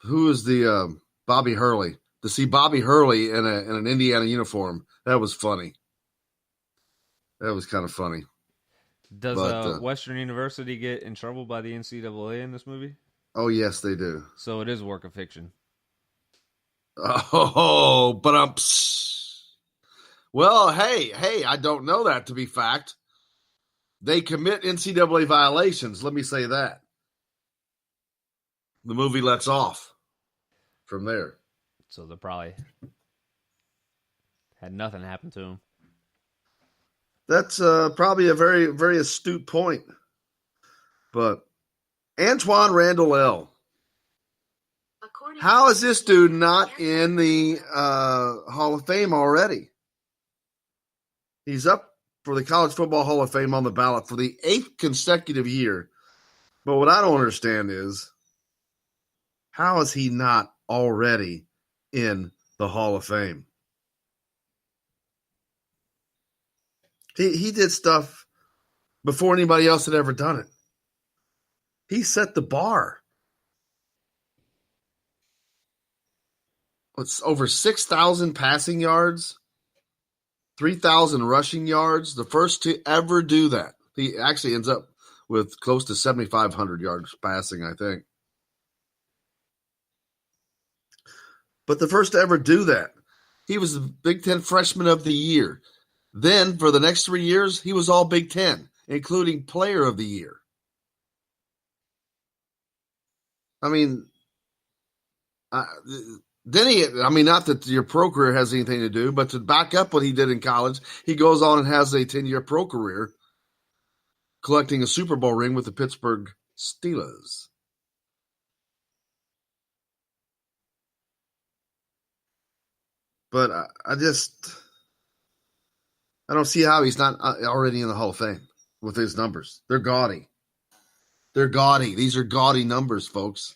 who is the Bobby Hurley? To see Bobby Hurley in an Indiana uniform, that was funny. That was kind of funny. Does Western University get in trouble by the NCAA in this movie? Oh yes, they do. So it is a work of fiction. Oh, but well, hey, I don't know that to be fact. They commit NCAA violations. Let me say that. The movie lets off from there. So they probably had nothing happen to him. That's probably a very, very astute point. But Antwaan Randle El. How is this dude not in the Hall of Fame already? He's up for the College Football Hall of Fame on the ballot for the 8th consecutive year. But what I don't understand is, how is he not already in the Hall of Fame? He did stuff before anybody else had ever done it. He set the bar. It's over 6,000 passing yards, 3,000 rushing yards. The first to ever do that. He actually ends up with close to 7,500 yards passing, I think. But the first to ever do that. He was the Big Ten Freshman of the Year. Then, for the next 3 years, he was all Big Ten, including Player of the Year. I mean, not that your pro career has anything to do, but to back up what he did in college, he goes on and has a 10-year pro career, collecting a Super Bowl ring with the Pittsburgh Steelers. But I don't see how he's not already in the Hall of Fame with his numbers. They're gaudy. They're gaudy. These are gaudy numbers, folks.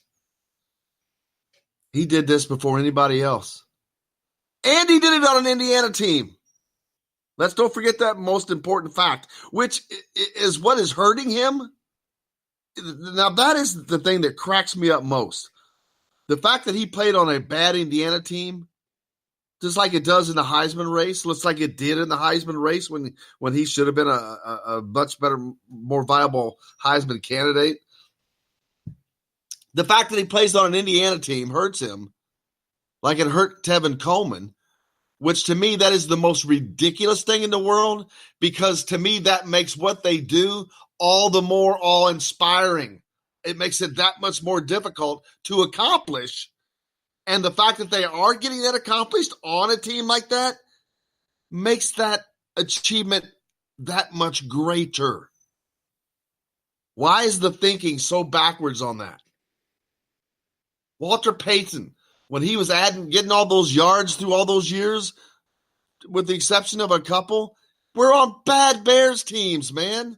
He did this before anybody else. And he did it on an Indiana team. Let's don't forget that most important fact, which is what is hurting him. Now, that is the thing that cracks me up most. The fact that he played on a bad Indiana team, just like it does in the Heisman race, looks like it did in the Heisman race when he should have been a much better, more viable Heisman candidate. The fact that he plays on an Indiana team hurts him like it hurt Tevin Coleman, which to me, that is the most ridiculous thing in the world, because to me, that makes what they do all the more awe-inspiring. It makes it that much more difficult to accomplish. And the fact that they are getting that accomplished on a team like that makes that achievement that much greater. Why is the thinking so backwards on that? Walter Payton, when he was getting all those yards through all those years, with the exception of a couple, we're on bad Bears teams, man.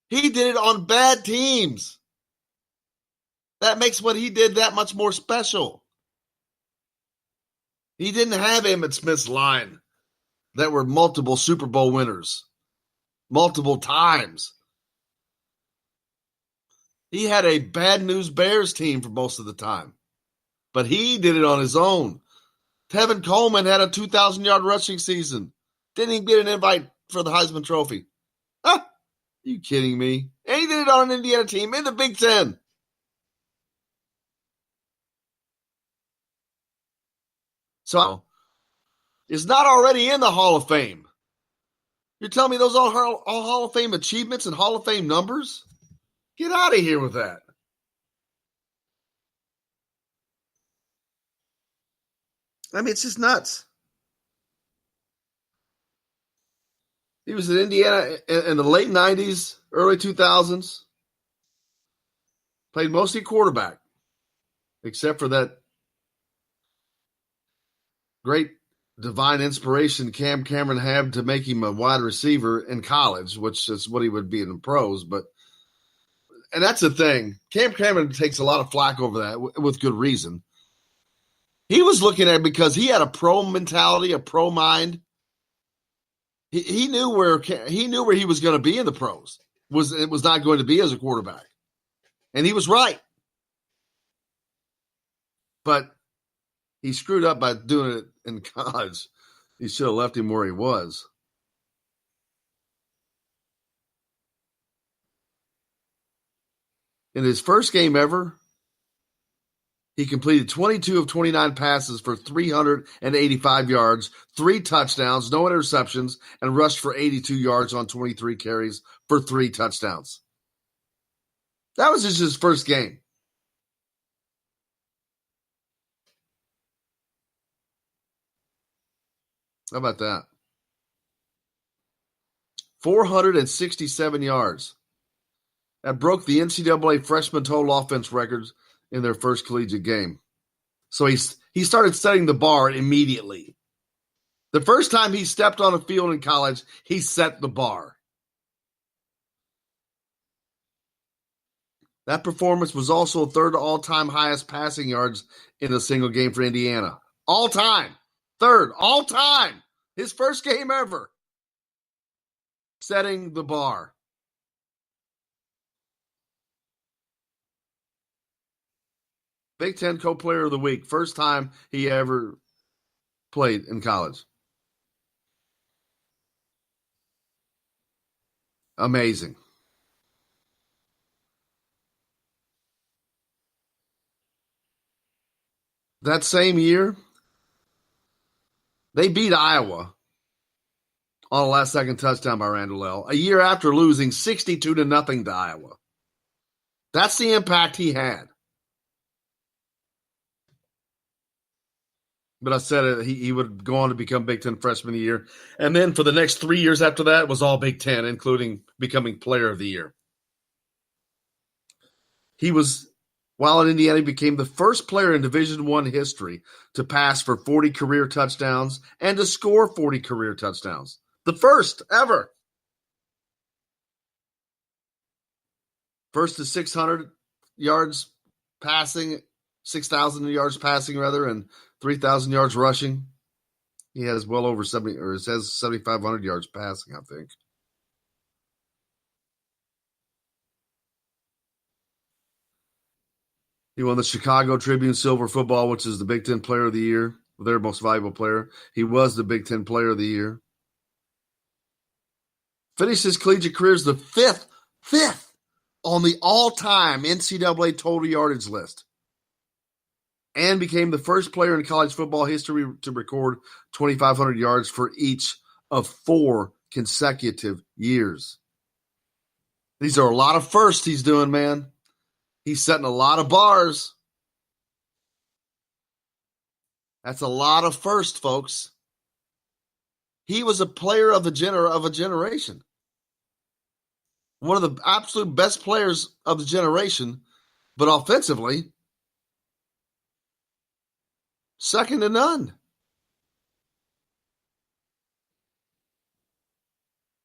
He did it on bad teams. That makes what he did that much more special. He didn't have Emmitt Smith's line that were multiple Super Bowl winners, multiple times. He had a bad news Bears team for most of the time, but he did it on his own. Tevin Coleman had a 2,000-yard rushing season. Didn't even get an invite for the Heisman Trophy. Are you kidding me? And he did it on an Indiana team in the Big Ten. So, is not already in the Hall of Fame. You're telling me those all Hall of Fame achievements and Hall of Fame numbers? Get out of here with that. I mean, it's just nuts. He was in Indiana in the late 90s, early 2000s. Played mostly quarterback, except for that great divine inspiration Cam Cameron had to make him a wide receiver in college, which is what he would be in the pros. And that's the thing. Cam Cameron takes a lot of flack over that with good reason. He was looking at it because he had a pro mentality, a pro mind. He knew where he was going to be in the pros. It was not going to be as a quarterback. And he was right. But he screwed up by doing it in college. He should have left him where he was. In his first game ever, he completed 22 of 29 passes for 385 yards, 3 touchdowns, no interceptions, and rushed for 82 yards on 23 carries for 3 touchdowns. That was just his first game. How about that? 467 yards. That broke the NCAA freshman total offense records in their first collegiate game. So he started setting the bar immediately. The first time he stepped on a field in college, he set the bar. That performance was also third all-time highest passing yards in a single game for Indiana. All-time. Third, all-time. His first game ever. Setting the bar. Big Ten Co-Player of the Week. First time he ever played in college. Amazing. That same year, they beat Iowa on a last-second touchdown by Randall L. A year after losing 62-0 to Iowa. That's the impact he had. But I said he would go on to become Big Ten Freshman of the Year. And then for the next 3 years after that was all Big Ten, including becoming Player of the Year. He was, while at Indiana, he became the first player in Division I history to pass for 40 career touchdowns and to score 40 career touchdowns. The first ever. First to 600 yards passing, 6,000 yards passing rather, and 3,000 yards rushing. He has well over 70, or it says 7,500 yards passing, I think. He won the Chicago Tribune Silver Football, which is the Big Ten Player of the Year, their most valuable player. He was the Big Ten Player of the Year. Finished his collegiate career as the fifth on the all-time NCAA total yardage list. And became the first player in college football history to record 2,500 yards for each of 4 consecutive years. These are a lot of firsts he's doing, man. He's setting a lot of bars. That's a lot of firsts, folks. He was a player of a generation. One of the absolute best players of the generation, but offensively, second to none.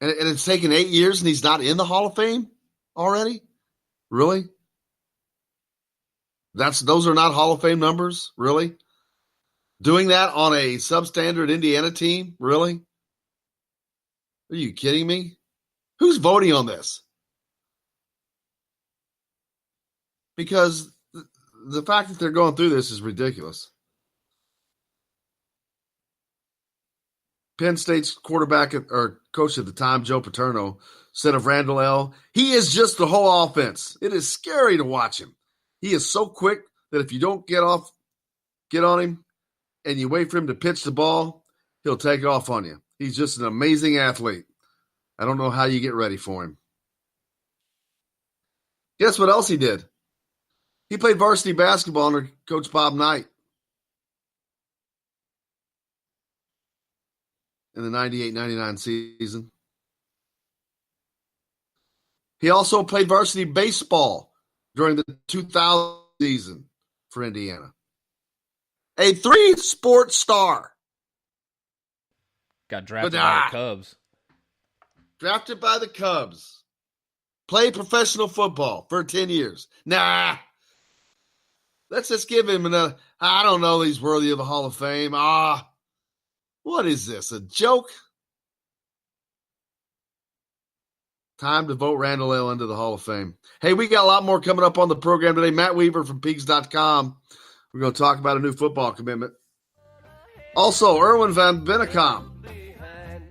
And it's taken 8 years and he's not in the Hall of Fame already? Really? Those are not Hall of Fame numbers? Really? Doing that on a substandard Indiana team? Really? Are you kidding me? Who's voting on this? Because the fact that they're going through this is ridiculous. Penn State's quarterback or coach at the time, Joe Paterno, said of Randall L., he is just the whole offense. It is scary to watch him. He is so quick that if you don't get on him, and you wait for him to pitch the ball, he'll take off on you. He's just an amazing athlete. I don't know how you get ready for him. Guess what else he did? He played varsity basketball under Coach Bob Knight in the 98-99 season. He also played varsity baseball during the 2000 season for Indiana. A 3-sport star. Got drafted by the Cubs. Drafted by the Cubs. Played professional football for 10 years. Nah. Let's just give him another. I don't know he's worthy of the Hall of Fame. What is this, a joke? Time to vote Randall L. into the Hall of Fame. Hey, we got a lot more coming up on the program today. Matt Weaver from Pigs.com. We're going to talk about a new football commitment. Also, Erwin Van Bennekom,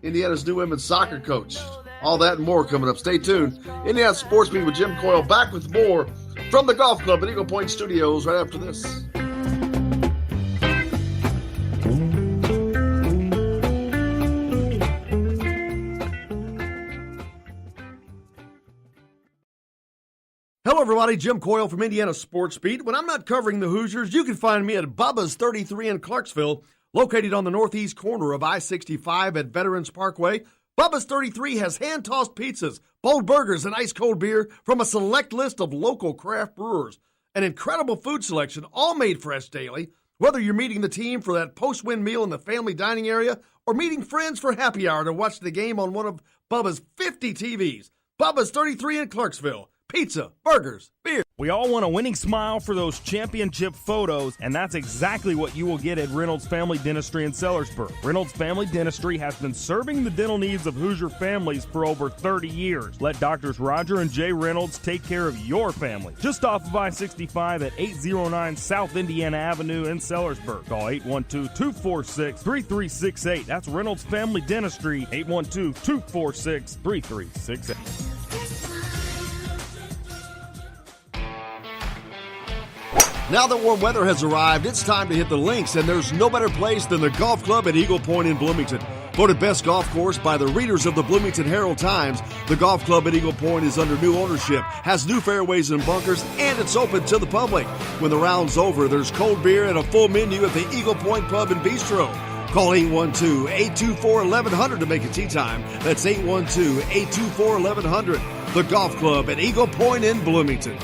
Indiana's new women's soccer coach. All that and more coming up. Stay tuned. Indiana Sports Beat with Jim Coyle. Back with more from the Golf Club at Eagle Point Studios right after this. Hello, everybody. Jim Coyle from Indiana Sports Beat. When I'm not covering the Hoosiers, you can find me at Bubba's 33 in Clarksville, located on the northeast corner of I-65 at Veterans Parkway. Bubba's 33 has hand-tossed pizzas, bold burgers, and ice-cold beer from a select list of local craft brewers. An incredible food selection, all made fresh daily. Whether you're meeting the team for that post-win meal in the family dining area or meeting friends for happy hour to watch the game on one of Bubba's 50 TVs. Bubba's 33 in Clarksville. Pizza, burgers, beer. We all want a winning smile for those championship photos, and that's exactly what you will get at Reynolds Family Dentistry in Sellersburg. Reynolds Family Dentistry has been serving the dental needs of Hoosier families for over 30 years. Let Doctors Roger and Jay Reynolds take care of your family. Just off of I-65 at 809 South Indiana Avenue in Sellersburg. Call 812-246-3368. That's Reynolds Family Dentistry, 812-246-3368. Now that warm weather has arrived, it's time to hit the links, and there's no better place than the golf club at Eagle Point in Bloomington. Voted best golf course by the readers of the Bloomington Herald-Times, the golf club at Eagle Point is under new ownership, has new fairways and bunkers, and it's open to the public. When the round's over, there's cold beer and a full menu at the Eagle Point Pub and Bistro. Call 812-824-1100 to make a tee time. That's 812-824-1100. The golf club at Eagle Point in Bloomington.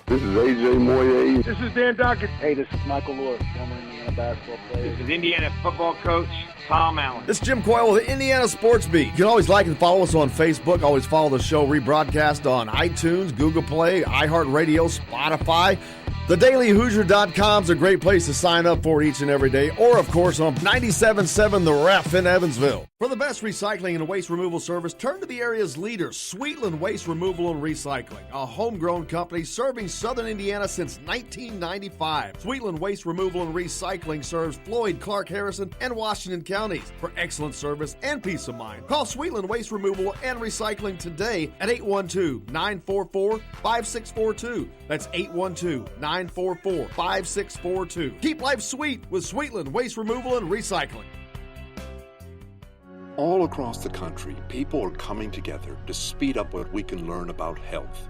This is AJ Moye. This is Dan Dockett. Hey, this is Michael Lewis, former Indiana basketball player. This is Indiana football coach Tom Allen. This is Jim Coyle with the Indiana Sports Beat. You can always like and follow us on Facebook. Always follow the show rebroadcast on iTunes, Google Play, iHeartRadio, Spotify. TheDailyHoosier.com is a great place to sign up for each and every day, or, of course, on 97.7 The Ref in Evansville. For the best recycling and waste removal service, turn to the area's leader, Sweetland Waste Removal and Recycling, a homegrown company serving southern Indiana since 1995. Sweetland Waste Removal and Recycling serves Floyd, Clark, Harrison, and Washington counties. For excellent service and peace of mind, call Sweetland Waste Removal and Recycling today at 812-944-5642. That's 812-944-5642. Keep life sweet with Sweetland Waste Removal and Recycling. All across the country, people are coming together to speed up what we can learn about health.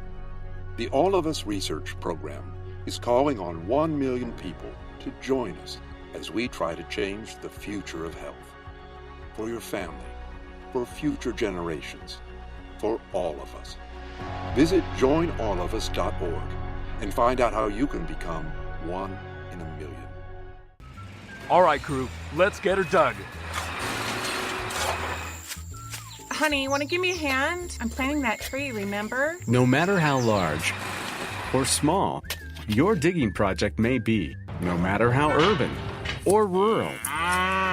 The All of Us Research Program is calling on 1 million people to join us as we try to change the future of health. For your family, for future generations, for all of us. Visit joinallofus.org and find out how you can become one in a million. All right, crew, let's get her dug. Honey, want to give me a hand? I'm planting that tree, remember? No matter how large or small your digging project may be, no matter how urban or rural,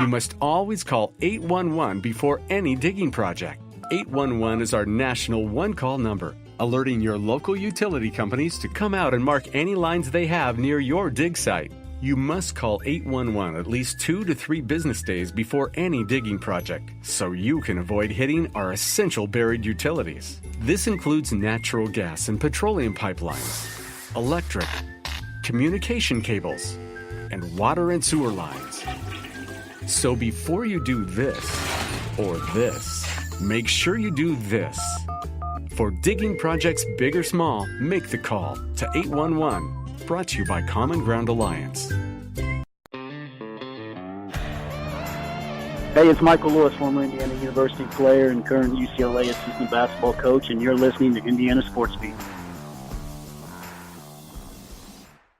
you must always call 811 before any digging project. 811 is our national one-call number, alerting your local utility companies to come out and mark any lines they have near your dig site. You must call 811 at least 2 to 3 business days before any digging project, so you can avoid hitting our essential buried utilities. This includes natural gas and petroleum pipelines, electric, communication cables, and water and sewer lines. So before you do this or this, make sure you do this. For digging projects big or small, make the call to 811. Brought to you by Common Ground Alliance. Hey, it's Michael Lewis, former Indiana University player and current UCLA assistant basketball coach, and you're listening to Indiana Sports Beat.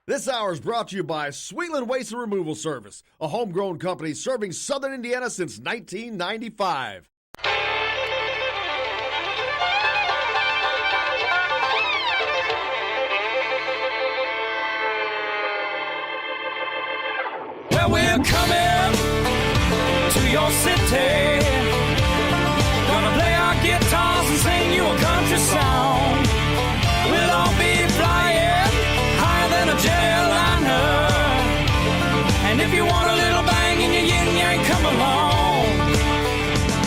This hour is brought to you by Sweetland Waste and Removal Service, a homegrown company serving southern Indiana since 1995. Well, we're coming to your city. Gonna play our guitars and sing you a country song. We'll all be flying higher than a jetliner. And if you want a little bang in your yin-yang, come along.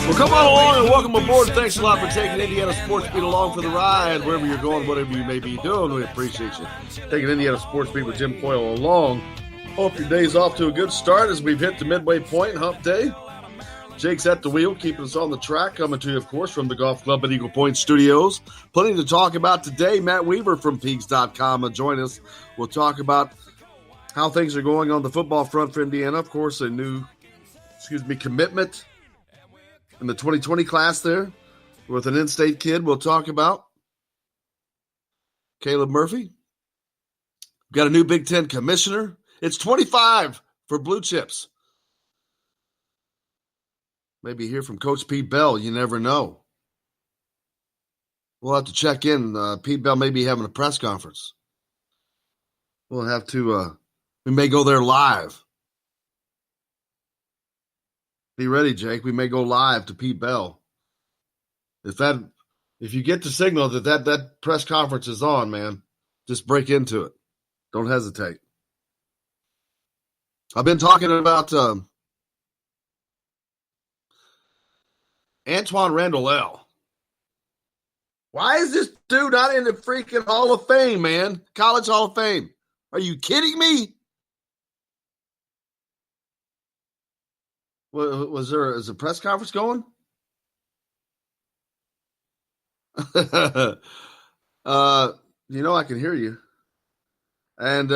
Well, come on along and welcome aboard. Thanks a lot for taking Indiana Sports Beat along for the ride. Wherever you're going, whatever you may be doing, we appreciate you taking Indiana Sports Beat with Jim Coyle along. Hope your day's off to a good start as we've hit the midway point, hump day. Jake's at the wheel, keeping us on the track, coming to you, of course, from the Golf Club at Eagle Point Studios. Plenty to talk about today. Matt Weaver from Peegs.com will join us. We'll talk about how things are going on the football front for Indiana. Of course, a new, commitment in the 2020 class there with an in-state kid we'll talk about. Caleb Murphy. We've got a new Big Ten commissioner. It's 25 for Blue Chips. Maybe hear from Coach Pete Bell. You never know. We'll have to check in. Pete Bell may be having a press conference. We'll have to, we may go there live. Be ready, Jake. We may go live to Pete Bell. If you get the signal that press conference is on, man, just break into it. Don't hesitate. I've been talking about Antwaan Randle El. Why is this dude not in the freaking Hall of Fame, man? College Hall of Fame. Are you kidding me? Is a press conference going? I can hear you. And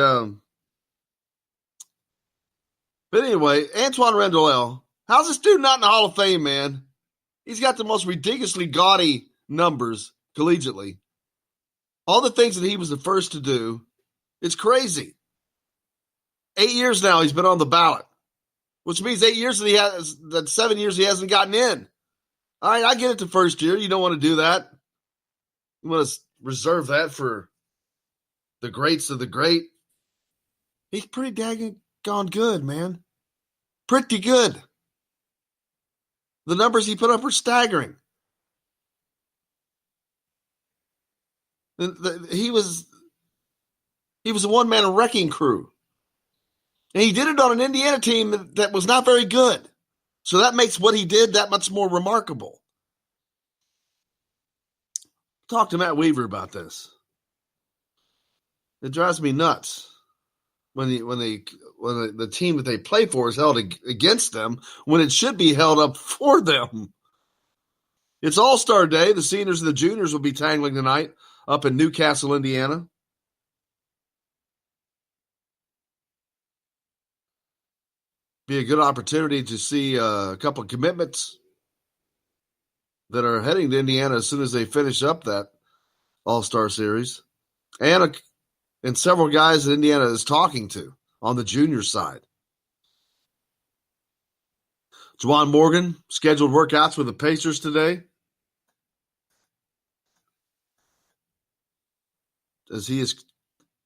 but anyway, Antwaan Randle El, how's this dude not in the Hall of Fame, man? He's got the most ridiculously gaudy numbers collegiately. All the things that he was the first to do, it's crazy. 8 years now he's been on the ballot, which means 8 years that 7 years he hasn't gotten in. All right, I get it the first year. You don't want to do that. You want to reserve that for the greats of the great. He's pretty daggone good, man. Pretty good. The numbers he put up are staggering. He was a one-man wrecking crew. And he did it on an Indiana team that was not very good. So that makes what he did that much more remarkable. Talk to Matt Weaver about this. It drives me nuts when the team that they play for is held against them when it should be held up for them. It's All-Star Day. The seniors and the juniors will be tangling tonight up in Newcastle, Indiana. Be a good opportunity to see a couple of commitments that are heading to Indiana as soon as they finish up that All-Star series. And several guys that Indiana is talking to on the junior side. Juwan Morgan scheduled workouts with the Pacers today, as he is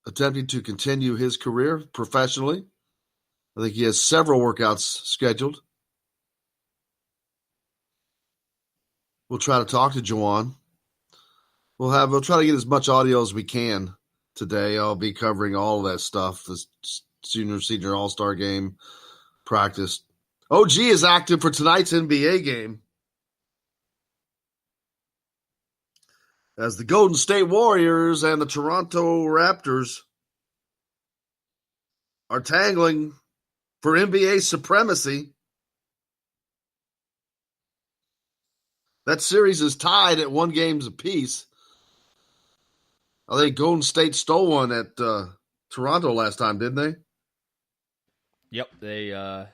attempting to continue his career professionally. I think he has several workouts scheduled. We'll try to talk to Juwan. We'll try to get as much audio as we can today. I'll be covering all of that stuff, the senior all-star game, practice. OG is active for tonight's NBA game, as the Golden State Warriors and the Toronto Raptors are tangling for NBA supremacy. That series is tied at 1 game apiece. I think Golden State stole one at Toronto last time, didn't they? Yep, they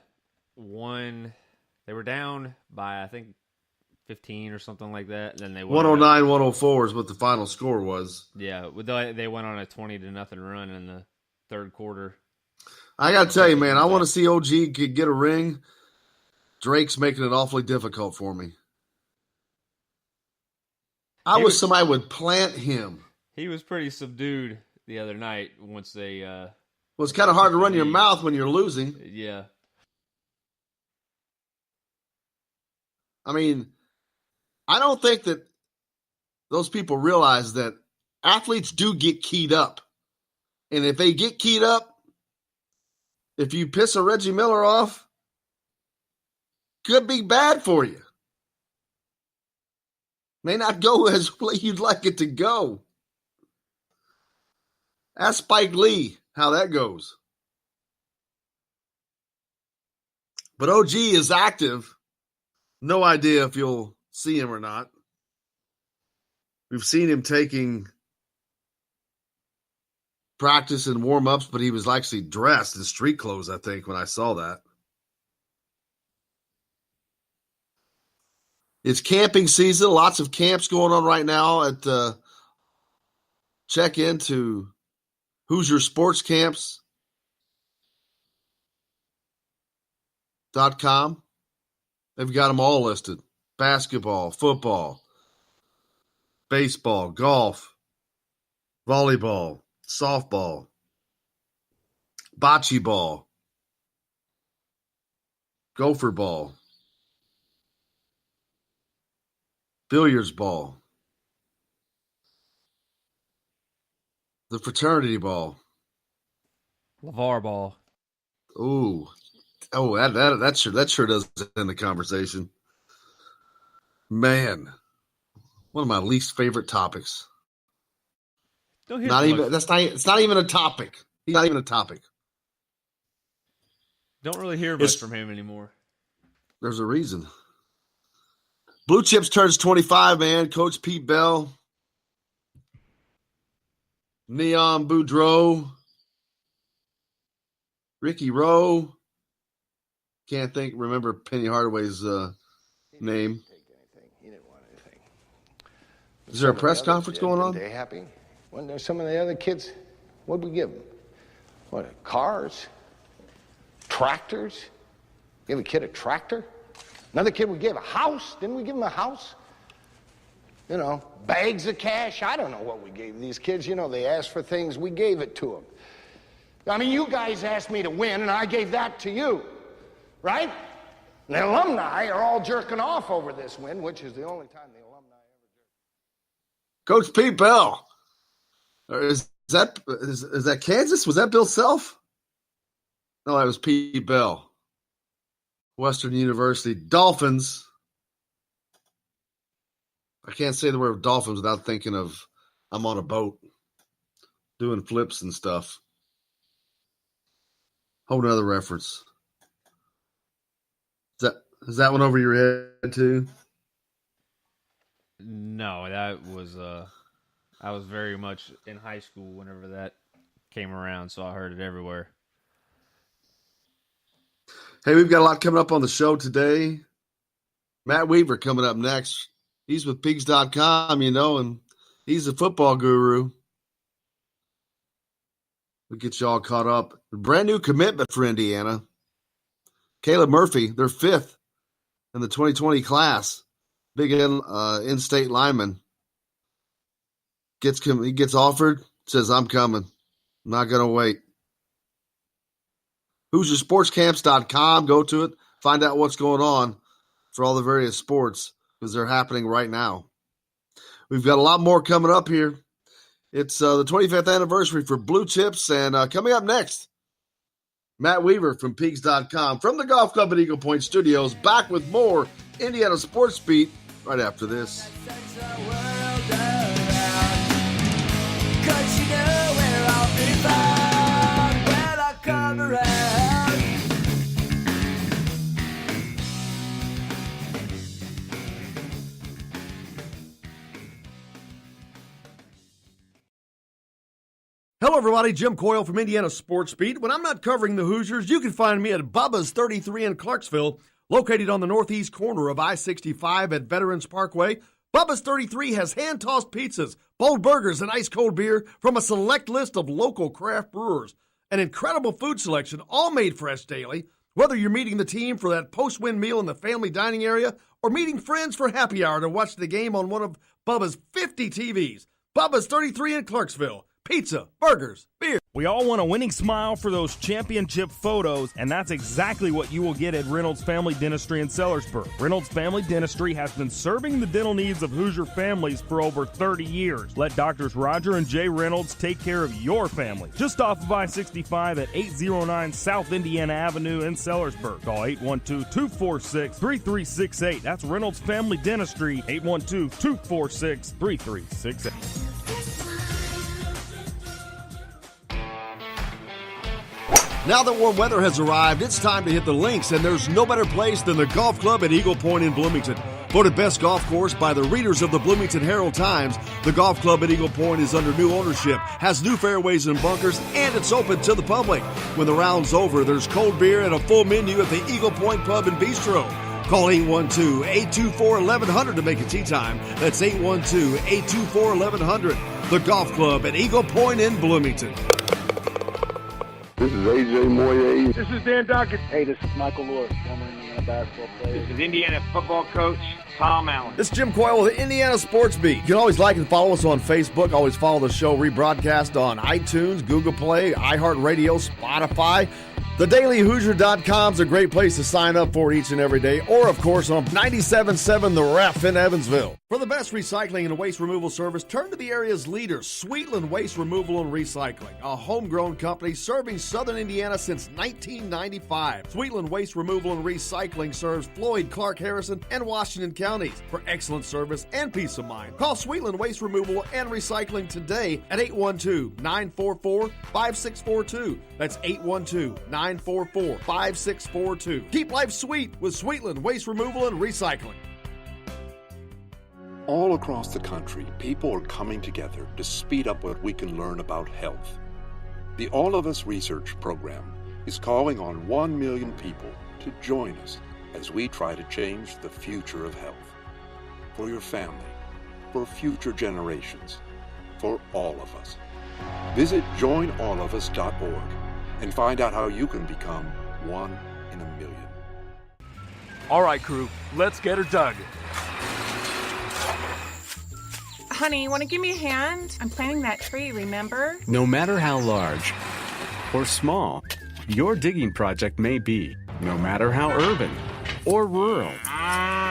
won. They were down by, I think, 15 or something like that. And then they 109-104 is what the final score was. Yeah, they went on a 20-0 run in the third quarter. I got to tell you, man, I want to see OG get a ring. Drake's making it awfully difficult for me. I wish somebody would plant him. He was pretty subdued the other night once they... well, it's kind of hard to run your mouth when you're losing. Yeah. I mean, I don't think that those people realize that athletes do get keyed up. And if they get keyed up, if you piss a Reggie Miller off, could be bad for you. May not go as you'd like it to go. Ask Spike Lee how that goes. But OG is active. No idea if you'll see him or not. We've seen him taking practice and warm-ups, but he was actually dressed in street clothes, I think, when I saw that. It's camping season. Lots of camps going on right now. Check into Hoosier Sports Camps.com. They've got them all listed. Basketball, football, baseball, golf, volleyball, softball, bocce ball, gopher ball, billiards ball, the fraternity ball, LeVar ball. Ooh. Oh, that sure does end the conversation. Man, one of my least favorite topics. Don't hear it's not even a topic. He's not even a topic. Don't really hear much from him anymore. There's a reason. Blue Chips turns 25, man. Coach Pete Bell. Neon Boudreaux. Ricky Rowe. Can't remember Penny Hardaway's name. He didn't want anything. Is there a press conference going on? Are they happy? When there's some of the other kids, what'd we give them? What, cars? Tractors? Give a kid a tractor? Another kid we gave a house? Didn't we give him a house? You know, bags of cash? I don't know what we gave these kids. You know, they asked for things, we gave it to them. I mean, you guys asked me to win, and I gave that to you. Right? And the alumni are all jerking off over this win, which is the only time the alumni ever Coach Pete Bell. Is that Kansas? Was that Bill Self? No, that was Pete Bell. Western University. Dolphins. I can't say the word Dolphins without thinking of I'm on a boat doing flips and stuff. Whole another reference. Is that one over your head too? No, that was I was very much in high school whenever that came around, so I heard it everywhere. Hey, we've got a lot coming up on the show today. Matt Weaver coming up next. He's with pigs.com, and he's a football guru. We'll get you all caught up. A brand new commitment for Indiana. Caleb Murphy, they're fifth in the 2020 class. Big in-state lineman. He gets offered, says, I'm coming. I'm not going to wait. HoosierSportsCamps.com. Go to it. Find out what's going on for all the various sports because they're happening right now. We've got a lot more coming up here. It's the 25th anniversary for Blue Chips, and coming up next, Matt Weaver from Pigs.com from the Golf Club at Eagle Point Studios, back with more Indiana Sports Beat right after this. Hello, everybody. Jim Coyle from Indiana Sports Beat. When I'm not covering the Hoosiers, you can find me at Bubba's 33 in Clarksville, located on the northeast corner of I-65 at Veterans Parkway. Bubba's 33 has hand-tossed pizzas, bold burgers, and ice-cold beer from a select list of local craft brewers. An incredible food selection, all made fresh daily. Whether you're meeting the team for that post-win meal in the family dining area or meeting friends for happy hour to watch the game on one of Bubba's 50 TVs. Bubba's 33 in Clarksville. Pizza, burgers, beer. We all want a winning smile for those championship photos, and that's exactly what you will get at Reynolds Family Dentistry in Sellersburg. Reynolds Family Dentistry has been serving the dental needs of Hoosier families for over 30 years. Let Doctors Roger and Jay Reynolds take care of your family. Just off of I-65 at 809 South Indiana Avenue in Sellersburg. Call 812-246-3368. That's Reynolds Family Dentistry, 812-246-3368. Now that warm weather has arrived, it's time to hit the links, and there's no better place than the golf club at Eagle Point in Bloomington. Voted best golf course by the readers of the Bloomington Herald-Times, the golf club at Eagle Point is under new ownership, has new fairways and bunkers, and it's open to the public. When the round's over, there's cold beer and a full menu at the Eagle Point Pub and Bistro. Call 812-824-1100 to make a tee time. That's 812-824-1100. The golf club at Eagle Point in Bloomington. This is AJ Moye. This is Dan Dockett. Hey, this is Michael Lewis, former Indiana basketball player. This is Indiana football coach Tom Allen. This is Jim Coyle with the Indiana Sports Beat. You can always like and follow us on Facebook. Always follow the show rebroadcast on iTunes, Google Play, iHeartRadio, Spotify. TheDailyHoosier.com is a great place to sign up for each and every day, or, of course, on 97.7 The Ref in Evansville. For the best recycling and waste removal service, turn to the area's leader, Sweetland Waste Removal and Recycling, a homegrown company serving southern Indiana since 1995. Sweetland Waste Removal and Recycling serves Floyd, Clark, Harrison, and Washington counties. For excellent service and peace of mind, call Sweetland Waste Removal and Recycling today at 812-944-5642. That's 812-944-5642. Keep life sweet with Sweetland Waste Removal and Recycling. All across the country, people are coming together to speed up what we can learn about health. The All of Us Research Program is calling on 1 million people to join us as we try to change the future of health. For your family, for future generations, for all of us. Visit joinallofus.org and find out how you can become one in a million. All right, crew, let's get her dug. Honey, want to give me a hand? I'm planting that tree, remember? No matter how large or small your digging project may be, no matter how urban or rural,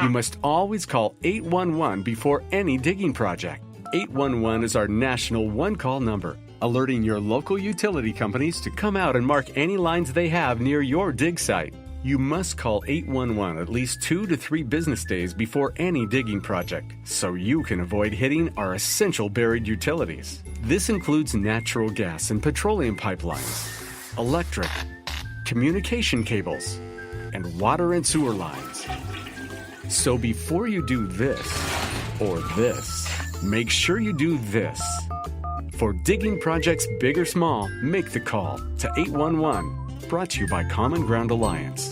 you must always call 811 before any digging project. 811 is our national one-call number, alerting your local utility companies to come out and mark any lines they have near your dig site. You must call 811 at least 2 to 3 business days before any digging project, so you can avoid hitting our essential buried utilities. This includes natural gas and petroleum pipelines, electric, communication cables, and water and sewer lines. So before you do this or this, make sure you do this. For digging projects big or small, make the call to 811. Brought to you by Common Ground Alliance.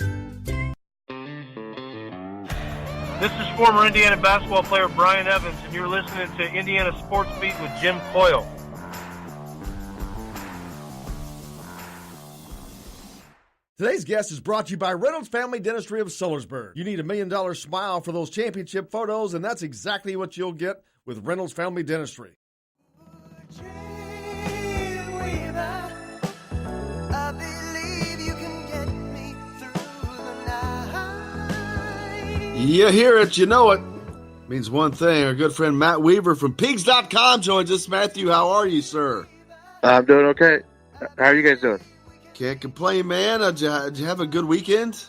This is former Indiana basketball player Brian Evans, and you're listening to Indiana Sports Beat with Jim Coyle. Today's guest is brought to you by Reynolds Family Dentistry of Sellersburg. You need $1 million smile for those championship photos, and that's exactly what you'll get with Reynolds Family Dentistry. You hear it, you know it. Means one thing. Our good friend Matt Weaver from Pigs.com joins us. Matthew, how are you, sir? I'm doing okay. How are you guys doing? Can't complain, man. Did you have a good weekend?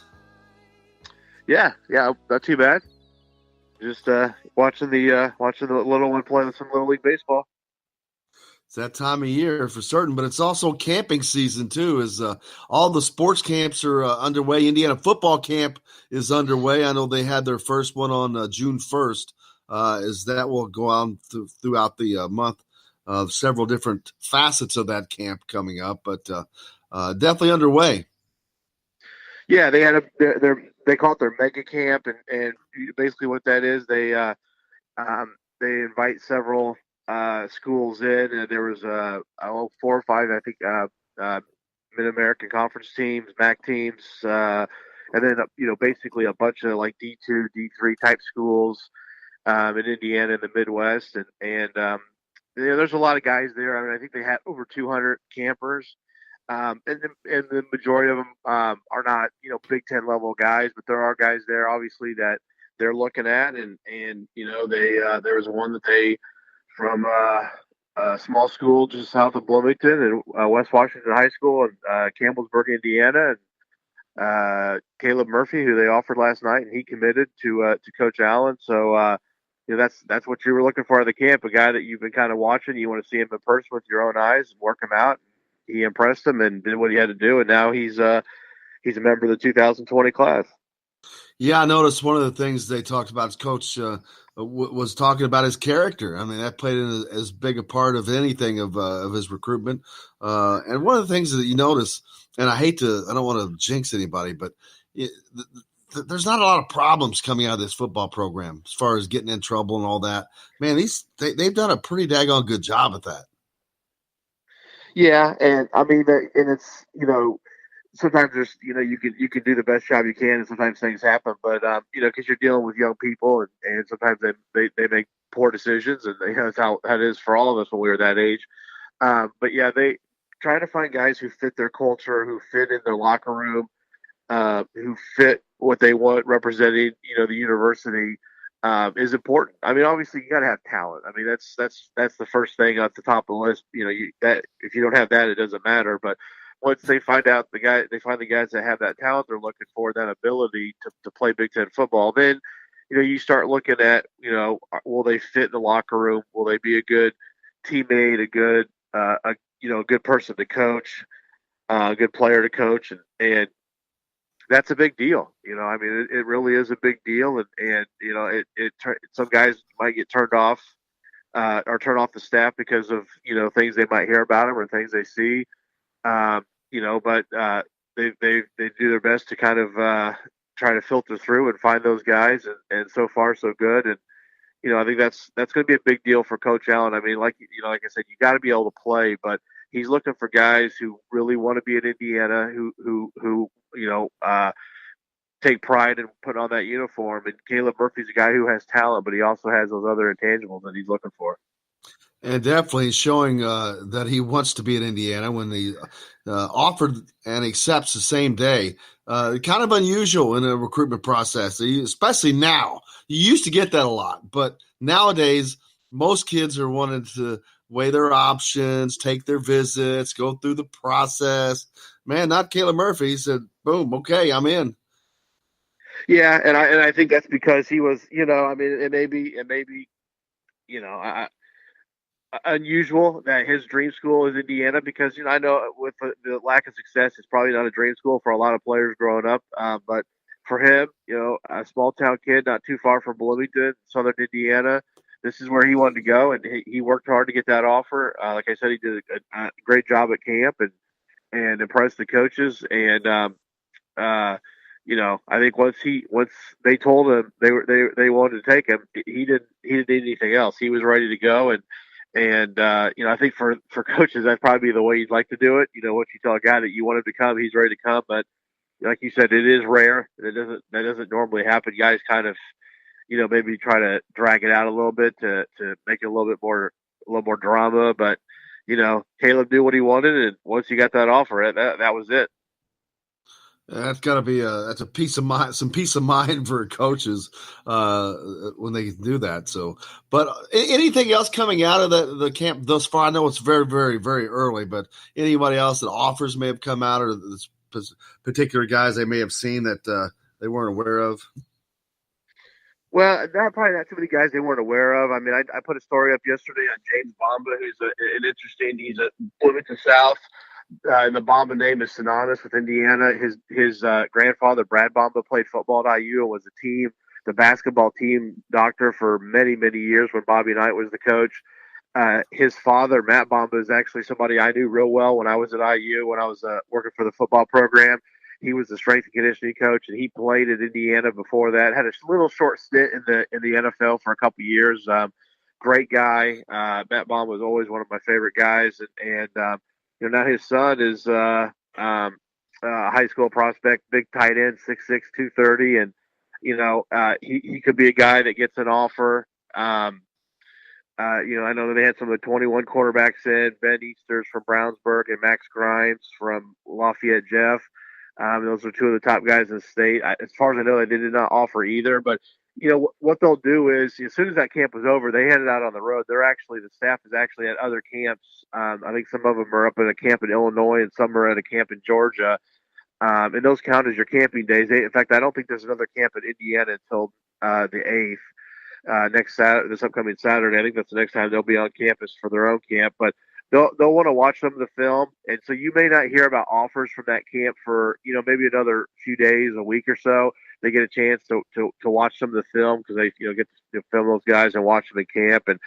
Yeah, not too bad. Just watching the little one play with some Little League baseball. It's that time of year for certain, but it's also camping season too. As all the sports camps are underway. Indiana football camp is underway. I know they had their first one on June 1st. As that will go on throughout the month of several different facets of that camp coming up, but definitely underway. Yeah, they had they call it their mega camp, and basically what that is, they invite several schools in, and there was 4 or 5, I think, Mid-American Conference teams, MAC teams, and then basically a bunch of like D2, D3 type schools in Indiana and the Midwest, and there's a lot of guys there. I mean, I think they had over 200 campers, and the majority of them are not Big Ten level guys, but there are guys there obviously that they're looking at, and they there was one that they from a small school just south of Bloomington and West Washington High School in Campbellsburg, Indiana, and Caleb Murphy, who they offered last night, and he committed to Coach Allen. So that's what you were looking for in the camp, a guy that you've been kind of watching. You want to see him in person with your own eyes and work him out. He impressed him and did what he had to do, and now he's a member of the 2020 class. Yeah, I noticed one of the things they talked about is Coach was talking about his character. I mean, that played in as big a part of anything of his recruitment. And one of the things that you notice, and I don't want to jinx anybody, but there's not a lot of problems coming out of this football program as far as getting in trouble and all that. Man, they've done a pretty daggone good job at that. Yeah, and I mean, and it's sometimes there's you can do the best job you can, and sometimes things happen. But because you're dealing with young people, and sometimes they make poor decisions, and that's how that is for all of us when we were that age. But yeah, they trying to find guys who fit their culture, who fit in their locker room, who fit what they want representing, the university, is important. I mean, obviously you got to have talent. I mean, that's the first thing at the top of the list. That if you don't have that, it doesn't matter. But once they find out they find the guys that have that talent they're looking for, that ability to play Big Ten football, then you start looking at will they fit in the locker room? Will they be a good teammate, a good a good person to coach, a good player to coach, and that's a big deal. I mean, it really is a big deal, and some guys might get turned off or turn off the staff because of things they might hear about them or things they see. But they do their best to kind of try to filter through and find those guys, and so far so good. And I think that's going to be a big deal for Coach Allen. I mean, like I said, you got to be able to play, but he's looking for guys who really want to be in Indiana, who take pride in putting on that uniform. And Caleb Murphy's a guy who has talent, but he also has those other intangibles that he's looking for. And definitely showing that he wants to be in Indiana when he offered and accepts the same day. Kind of unusual in a recruitment process, especially now. You used to get that a lot, but nowadays most kids are wanting to weigh their options, take their visits, go through the process. Man, not Caleb Murphy. He said, boom, okay, I'm in. Yeah, and I think that's because he was, I mean, it may be, unusual that his dream school is Indiana because, I know with the lack of success, it's probably not a dream school for a lot of players growing up. But for him, a small town kid, not too far from Bloomington, Southern Indiana, this is where he wanted to go, and he worked hard to get that offer. Like I said, he did a great job at camp and impressed the coaches. And I think once they told him they wanted to take him, he didn't need anything else. He was ready to go, and I think for coaches that'd probably be the way you'd like to do it. Once you tell a guy that you want him to come, he's ready to come. But like you said, it is rare. That doesn't normally happen. Guys kind of maybe try to drag it out a little bit to make it a little more drama. But Caleb knew what he wanted, and once he got that offer, that was it. That's got to be that's a peace of mind, some peace of mind for coaches when they do that. So, but anything else coming out of the camp thus far? I know it's very, very, very early, but anybody else that offers may have come out, or this particular guys they may have seen that they weren't aware of. Well, probably not too many guys they weren't aware of. I mean, I put a story up yesterday on James Bomba, who's he's a Bloomington South. And the Bomba name is synonymous with Indiana. His grandfather, Brad Bomba, played football at IU and was the basketball team doctor for many, many years when Bobby Knight was the coach. His father, Matt Bomba, is actually somebody I knew real well when I was at IU, when I was working for the football program. He was the strength and conditioning coach, and he played at Indiana before that. Had a little short stint in the NFL for a couple of years. Great guy. Matt Bomba was always one of my favorite guys, and now his son is a high school prospect, big tight end, 6'6", 230, and he could be a guy that gets an offer. I know that they had some of the 21 quarterbacks in, Ben Easters from Brownsburg and Max Grimes from Lafayette Jeff. Those are two of the top guys in the state. As far as I know, they did not offer either, but what they'll do is as soon as that camp was over, they headed out on the road. The staff is actually at other camps. I think some of them are up at a camp in Illinois and some are at a camp in Georgia. And those count as your camping days. In fact, I don't think there's another camp in Indiana until the 8th, this upcoming Saturday. I think that's the next time they'll be on campus for their own camp. But they'll want to watch some of the film, and so you may not hear about offers from that camp for maybe another few days, a week or so. They get a chance to watch some of the film because they get to film those guys and watch them in camp, and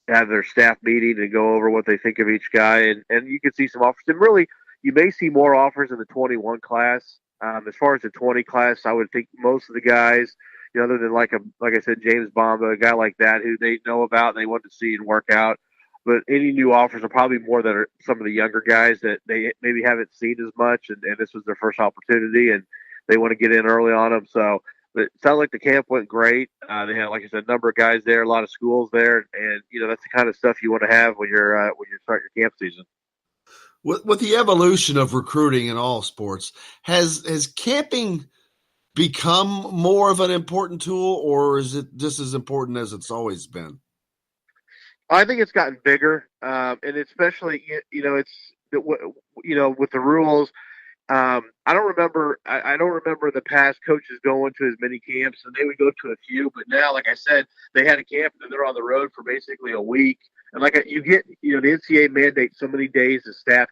have their staff meeting and go over what they think of each guy, and you can see some offers. And really, you may see more offers in the 21 class. As far as the 20 class, I would think most of the guys, other than like I said, James Bomba, a guy like that who they know about and they want to see and work out. but any new offers are probably more that are some of the younger guys that they maybe haven't seen as much, and this was their first opportunity, and they want to get in early on them. So but it sounded like the camp went great. They had, like I said, a number of guys there, a lot of schools there, and that's the kind of stuff you want to have when you're starting your camp season. With the evolution of recruiting in all sports, has camping become more of an important tool, or is it just as important as it's always been? I think it's gotten bigger, and especially with the rules. I don't remember in the past coaches going to as many camps, and they would go to a few. But now, like I said, they had a camp and they're on the road for basically a week. And the NCAA mandates so many days the staff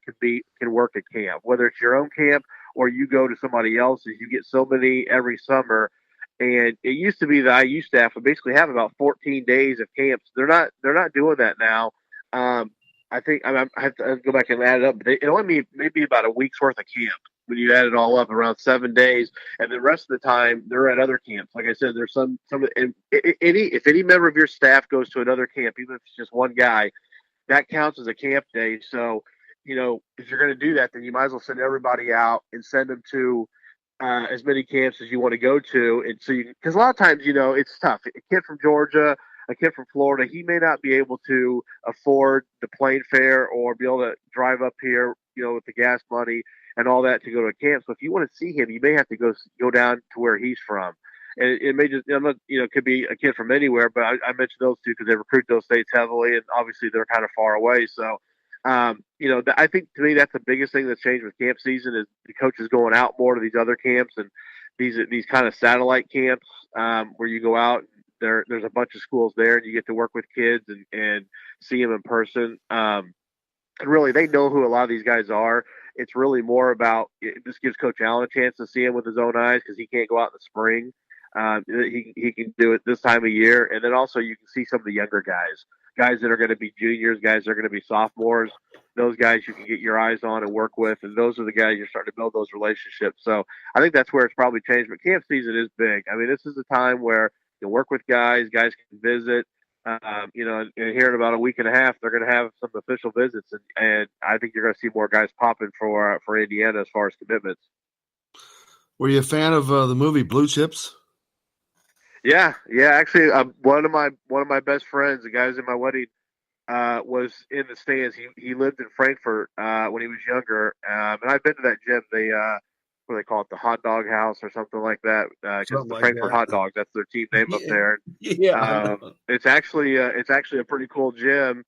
can work at camp, whether it's your own camp or you go to somebody else's. You get so many every summer. And it used to be the IU staff would basically have about 14 days of camps. They're not doing that now. I think I have to go back and add it up. But it only maybe about a week's worth of camp when you add it all up, around 7 days, and the rest of the time they're at other camps. Like I said, there's some. And if any member of your staff goes to another camp, even if it's just one guy, that counts as a camp day. So if you're going to do that, then you might as well send everybody out and send them to as many camps as you want to go to, and so because a lot of times it's tough. A kid from Georgia, a kid from Florida, he may not be able to afford the plane fare or be able to drive up here, with the gas money and all that to go to a camp. So if you want to see him, you may have to go down to where he's from. And it may just, it could be a kid from anywhere, but I mentioned those two because they recruit those states heavily, and obviously they're kind of far away. So, I think to me that's the biggest thing that's changed with camp season is the coaches going out more to these other camps and these kind of satellite camps where you go out. There's a bunch of schools there, and you get to work with kids and see them in person. And really, they know who a lot of these guys are. It's really more about this gives Coach Allen a chance to see him with his own eyes because he can't go out in the spring. He can do it this time of year, and then also you can see some of the younger guys that are going to be juniors, guys that are going to be sophomores. Those guys you can get your eyes on and work with, and those are the guys you're starting to build those relationships. So I think that's where it's probably changed. But camp season is big. I mean, this is a time where you work with guys can visit. And here in about a week and a half, they're going to have some official visits, and I think you're going to see more guys popping for Indiana as far as commitments. Were you a fan of the movie Blue Chips? Yeah. Actually, one of my best friends, the guy who's in my wedding, was in the stands. He lived in Frankfurt when he was younger, and I've been to that gym. What do they call it? The Hot Dog House or something like that. Because the Frankfurt Hot Dogs, that's their team name up there. Yeah. It's actually a pretty cool gym.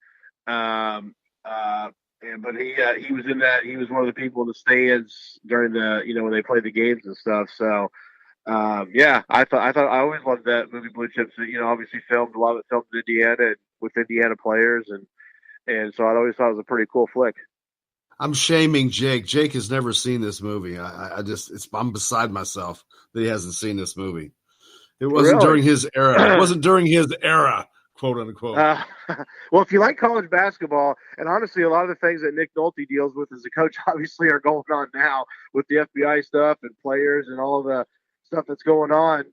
But he was in that. He was one of the people in the stands during the when they played the games and stuff. So I always loved that movie Blue Chips. Obviously filmed a lot of it filmed in Indiana and with Indiana players, and so I always thought it was a pretty cool flick. I'm shaming Jake. Jake has never seen this movie. I'm beside myself that he hasn't seen this movie. It wasn't during his era. It wasn't during his era, quote unquote. Well, if you like college basketball, and honestly, a lot of the things that Nick Nolte deals with as a coach obviously are going on now with the FBI stuff and players and all of the stuff that's going on.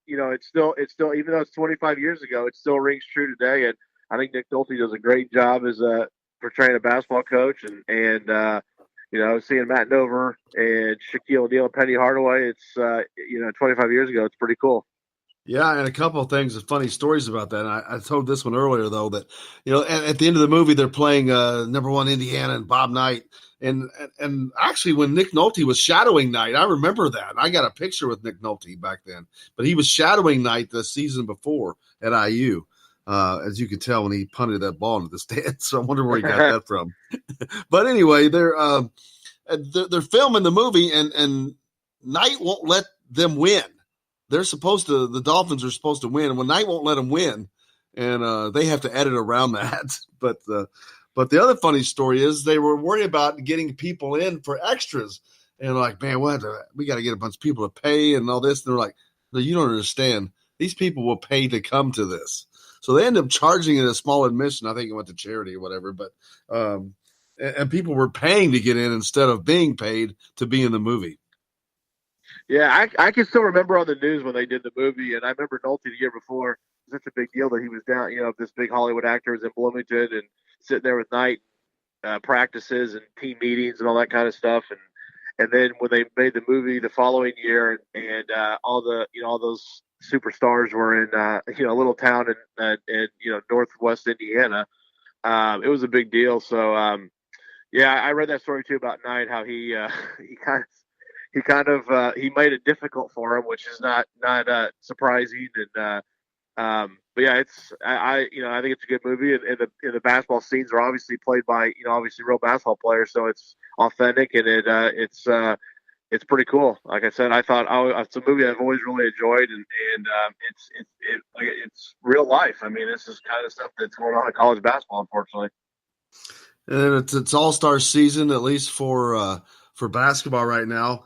It's still, even though it's 25 years ago, it still rings true today. And I think Nick Nolte does a great job as portraying a basketball coach, and seeing Matt Nover and Shaquille O'Neal and Penny Hardaway, it's 25 years ago, it's pretty cool. Yeah, and a couple of things, funny stories about that. And I told this one earlier though that at the end of the movie they're playing number 1 Indiana and Bob Knight, and actually when Nick Nolte was shadowing Knight, I remember that. I got a picture with Nick Nolte back then, but he was shadowing Knight the season before at IU. As you could tell when he punted that ball into the stands. So I wonder where he got that from. But anyway, they're filming the movie, and Knight won't let them win. The Dolphins are supposed to win, and when Knight won't let them win, and they have to edit around that. But the other funny story is they were worried about getting people in for extras, and like, man, we got to get a bunch of people to pay and all this. And they're like, no, you don't understand. These people will pay to come to this. So they ended up charging it a small admission. I think it went to charity or whatever. But and people were paying to get in instead of being paid to be in the movie. Yeah, I can still remember on the news when they did the movie, and I remember Nolte the year before. It was such a big deal that he was down. This big Hollywood actor was in Bloomington and sitting there with Knight, practices and team meetings and all that kind of stuff. And then when they made the movie the following year, and all those superstars were in a little town in northwest Indiana, it was a big deal. So I read that story too about Knight, how he made it difficult for him, which is not surprising. And but yeah, I think it's a good movie, and the basketball scenes are obviously played by obviously real basketball players, so it's authentic, and it's pretty cool. Like I said, I thought it's a movie I've always really enjoyed, and it's real life. I mean, this is kind of stuff that's going on in college basketball, unfortunately. And it's All-Star season, at least for basketball right now.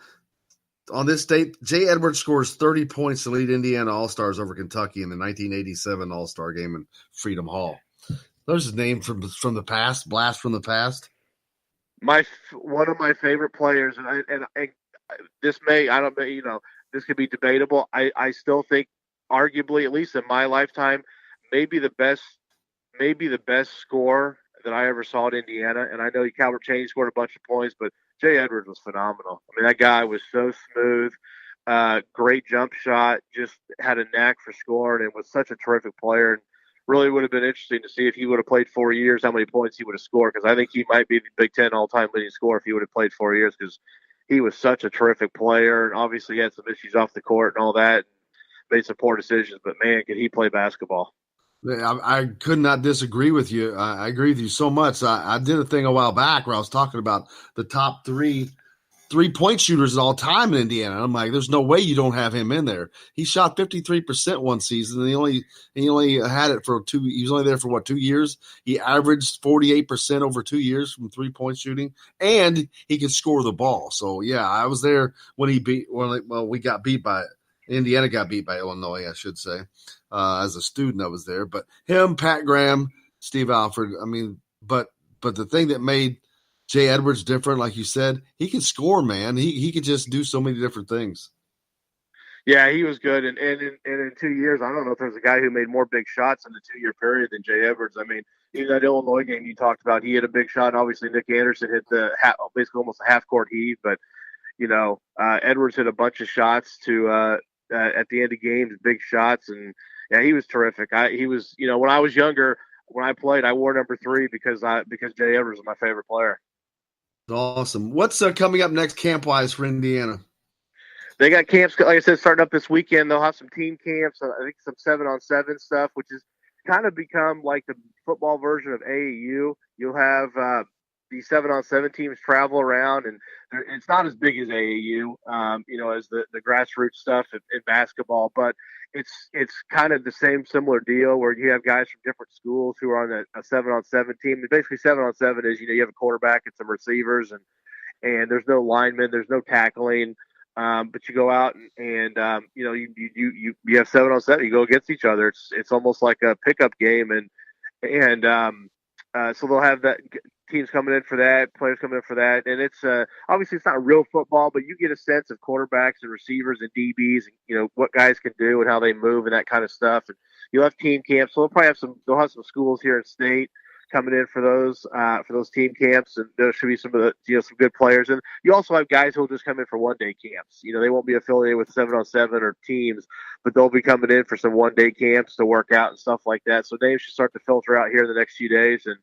On this date, Jay Edwards scores 30 points to lead Indiana All-Stars over Kentucky in the 1987 All-Star game in Freedom Hall. There's his name from the past, blast from the past. One of my favorite players, and this this could be debatable. I still think, arguably, at least in my lifetime, maybe the best scorer that I ever saw at Indiana. And I know Calvert Chaney scored a bunch of points, but Jay Edwards was phenomenal. I mean, that guy was so smooth, great jump shot, just had a knack for scoring, and was such a terrific player. And really would have been interesting to see if he would have played 4 years, how many points he would have scored, because I think he might be the Big Ten all-time leading scorer if he would have played 4 years, because he was such a terrific player, and obviously he had some issues off the court and all that, and made some poor decisions, but man, could he play basketball. I could not disagree with you. I agree with you so much. I did a thing a while back where I was talking about the top three-point shooters of all time in Indiana. And I'm like, there's no way you don't have him in there. He shot 53% one season, and he only had it for 2. He was only there for 2 years. He averaged 48% over 2 years from 3-point shooting, and he could score the ball. So yeah, I was there when Indiana got beat by Illinois, I should say. As a student, I was there. But him, Pat Graham, Steve Alford, I mean, but the thing that made Jay Edwards different, like you said, he can score, man. He could just do so many different things. Yeah, he was good. And in 2 years, I don't know if there's a guy who made more big shots in the 2-year period than Jay Edwards. I mean, in that Illinois game you talked about, he hit a big shot. And obviously, Nick Anderson hit basically almost a half-court heave. But, Edwards hit a bunch of shots at the end of games, big shots. And, yeah, he was terrific. He was, when I was younger, when I played, I wore number 3 because Jay Edwards was my favorite player. Awesome. What's coming up next camp-wise for Indiana? They got camps, like I said, starting up this weekend. They'll have some team camps, I think some 7-on-7 stuff, which is kind of become like the football version of AAU. You'll have these 7-on-7 teams travel around, and it's not as big as AAU, as the grassroots stuff in basketball, but it's kind of the similar deal where you have guys from different schools who are on a 7-on-7 team. And basically 7-on-7 is, you have a quarterback and some receivers, and there's no linemen, there's no tackling. But you go out and you have 7-on-7, you go against each other. It's almost like a pickup game. And so they'll have that teams coming in for that, players coming in for that. And it's obviously it's not real football, but you get a sense of quarterbacks and receivers and DBs, and what guys can do and how they move and that kind of stuff. And you'll have team camps. So they'll have some schools here in state coming in for those team camps, and there should be some of the some good players. And you also have guys who'll just come in for one-day camps. They won't be affiliated with 7-on-7 or teams, but they'll be coming in for some one-day camps to work out and stuff like that. So names should start to filter out here in the next few days, and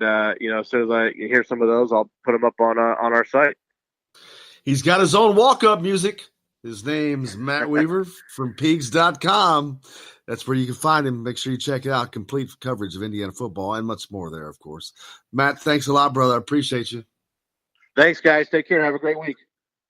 as soon as I hear some of those, I'll put them up on our site. He's got his own walk-up music. His name's Matt Weaver from Pigs.com. That's where you can find him. Make sure you check it out. Complete coverage of Indiana football and much more there, of course. Matt, thanks a lot, brother. I appreciate you. Thanks, guys. Take care. Have a great week.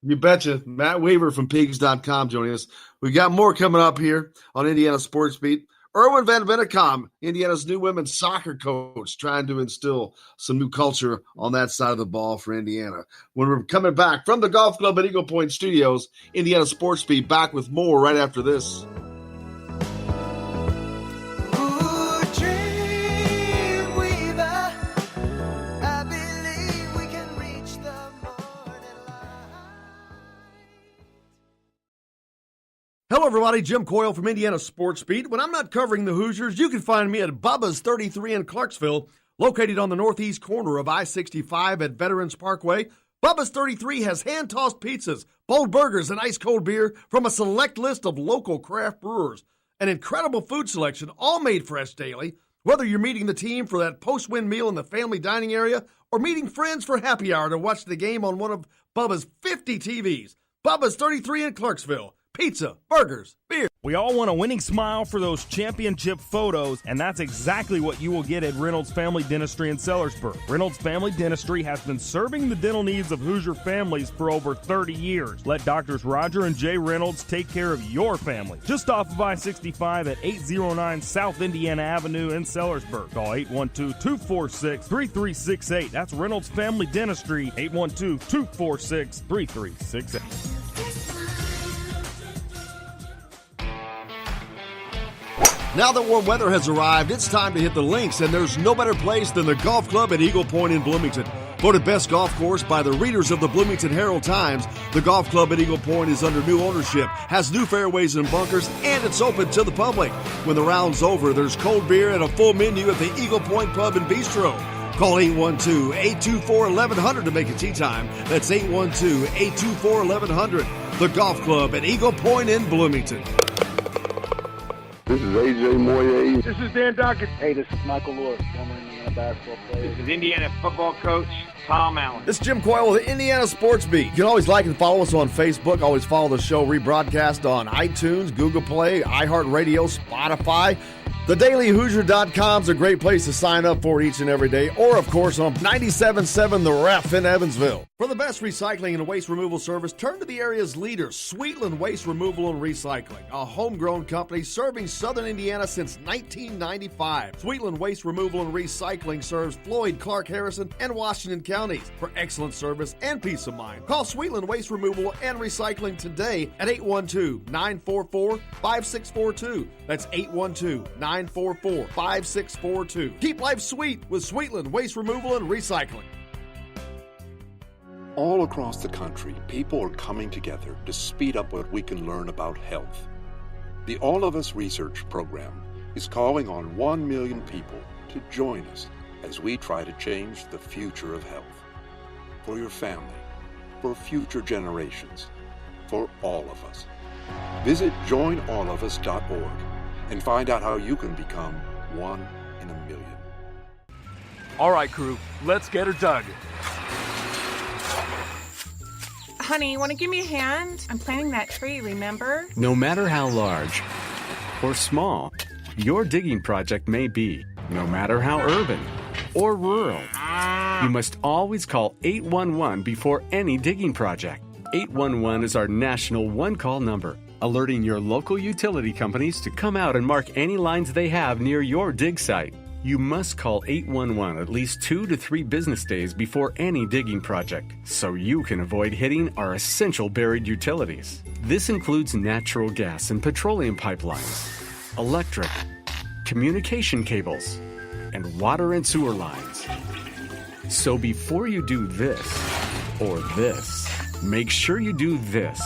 You betcha. Matt Weaver from Pigs.com joining us. We got more coming up here on Indiana Sports Beat. Erwin Van Bennekom, Indiana's new women's soccer coach, trying to instill some new culture on that side of the ball for Indiana. When we're coming back from the Golf Club at Eagle Point Studios, Indiana Sports Beat, back with more right after this. Hello, everybody. Jim Coyle from Indiana Sports Beat. When I'm not covering the Hoosiers, you can find me at Bubba's 33 in Clarksville, Located on the northeast corner of I-65 at Veterans Parkway, Bubba's 33 has hand-tossed pizzas, bold burgers, and ice-cold beer from a select list of local craft brewers. An incredible food selection, all made fresh daily. Whether you're meeting the team for that post-win meal in the family dining area or meeting friends for happy hour to watch the game on one of Bubba's 50 TVs, Bubba's 33 in Clarksville. Pizza, burgers, beer. We all want a winning smile for those championship photos, and that's exactly what you will get at Reynolds Family Dentistry in Sellersburg. Reynolds Family Dentistry has been serving the dental needs of Hoosier families for over 30 years. Let Doctors Roger and Jay Reynolds take care of your family. Just off of I-65 at 809 South Indiana Avenue in Sellersburg. Call 812-246-3368. That's Reynolds Family Dentistry, 812-246-3368. Now that warm weather has arrived, it's time to hit the links, and there's no better place than the Golf Club at Eagle Point in Bloomington. Voted best golf course by the readers of the Bloomington Herald-Times, the Golf Club at Eagle Point is under new ownership, has new fairways and bunkers, and it's open to the public. When the round's over, there's cold beer and a full menu at the Eagle Point Pub and Bistro. Call 812-824-1100 to make a tee time. That's 812-824-1100. The Golf Club at Eagle Point in Bloomington. This is AJ Moye. This is Dan Dockett. Hey, this is Michael Lewis, former Indiana basketball player. This is Indiana football coach Tom Allen. This is Jim Coyle with the Indiana Sports Beat. You can always like and follow us on Facebook. Always follow the show rebroadcast on iTunes, Google Play, iHeartRadio, Spotify. TheDailyHoosier.com is a great place to sign up for each and every day, or, of course, on 97.7 The Ref in Evansville. For the best recycling and waste removal service, turn to the area's leader, Sweetland Waste Removal and Recycling, a homegrown company serving southern Indiana since 1995. Sweetland Waste Removal and Recycling serves Floyd, Clark, Harrison, and Washington counties. For excellent service and peace of mind, call Sweetland Waste Removal and Recycling today at 812-944-5642. That's 812-944-5642. Keep life sweet with Sweetland Waste Removal and Recycling. All across the country, people are coming together to speed up what we can learn about health. The All of Us Research Program is calling on 1 million people to join us as we try to change the future of health. For your family, for future generations, for all of us. Visit joinallofus.org and find out how you can become 1 in a million. All right, crew, let's get her dug. Honey, want to give me a hand? I'm planting that tree, remember? No matter how large or small your digging project may be, no matter how urban or rural, you must always call 811 before any digging project. 811 is our national one-call number, alerting your local utility companies to come out and mark any lines they have near your dig site. You must call 811 at least 2 to 3 business days before any digging project, so you can avoid hitting our essential buried utilities. This includes natural gas and petroleum pipelines, electric, communication cables, and water and sewer lines. So before you do this or this, make sure you do this.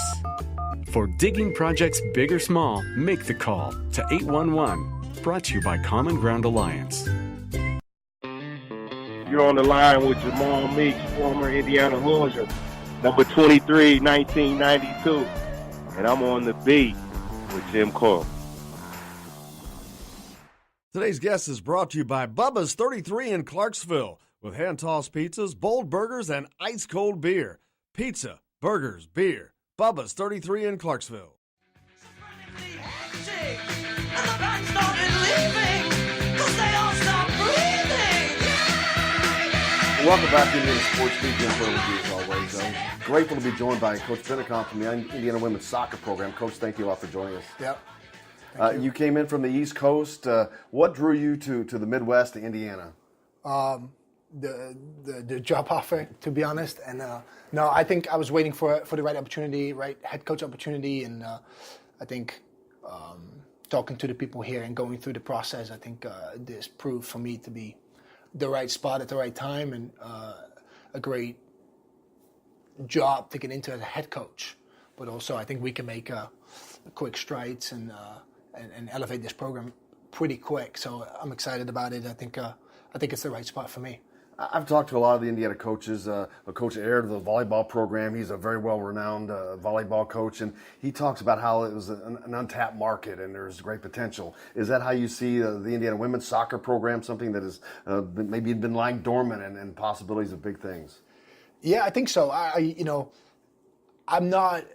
For digging projects big or small, make the call to 811. Brought to you by Common Ground Alliance. You're on the line with Jamal Meeks, former Indiana Hoosier, number 23, 1992. And I'm on the beat with Jim Coyle. Today's guest is brought to you by Bubba's 33 in Clarksville, with hand-tossed pizzas, bold burgers, and ice-cold beer. Pizza, burgers, beer. Bubba's 33 in Clarksville. Welcome back to Indiana Sports Beat. Jim Coyle with you as always. Grateful to be joined by Coach Finicom from the Indiana Women's Soccer Program. Coach, thank you a lot for joining us. Yep. You came in from the East Coast. What drew you to the Midwest, to Indiana? The job offer, to be honest. And no, I think I was waiting for the right opportunity, right head coach opportunity. And I think talking to the people here and going through the process, I think this proved for me to be the right spot at the right time, and a great job to get into as a head coach. But also, I think we can make quick strides and elevate this program pretty quick. So I'm excited about it. I think I think it's the right spot for me. I've talked to a lot of the Indiana coaches. Coach Air, the volleyball program, he's a very well-renowned volleyball coach, and he talks about how it was an untapped market and there's great potential. Is that how you see the Indiana women's soccer program, something that has maybe been lying dormant and possibilities of big things? Yeah, I think so. I'm not.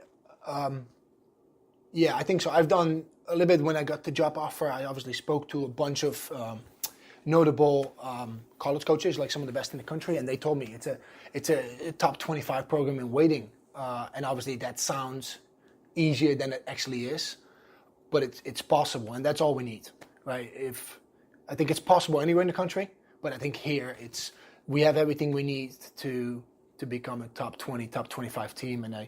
I think so. I've done a little bit when I got the job offer. I obviously spoke to a bunch of notable college coaches, like some of the best in the country, and they told me it's a top 25 program in waiting. And obviously that sounds easier than it actually is, but it's possible, and that's all we need, right? I think it's possible anywhere in the country, but I think here we have everything we need to become a top 20, top 25 team, and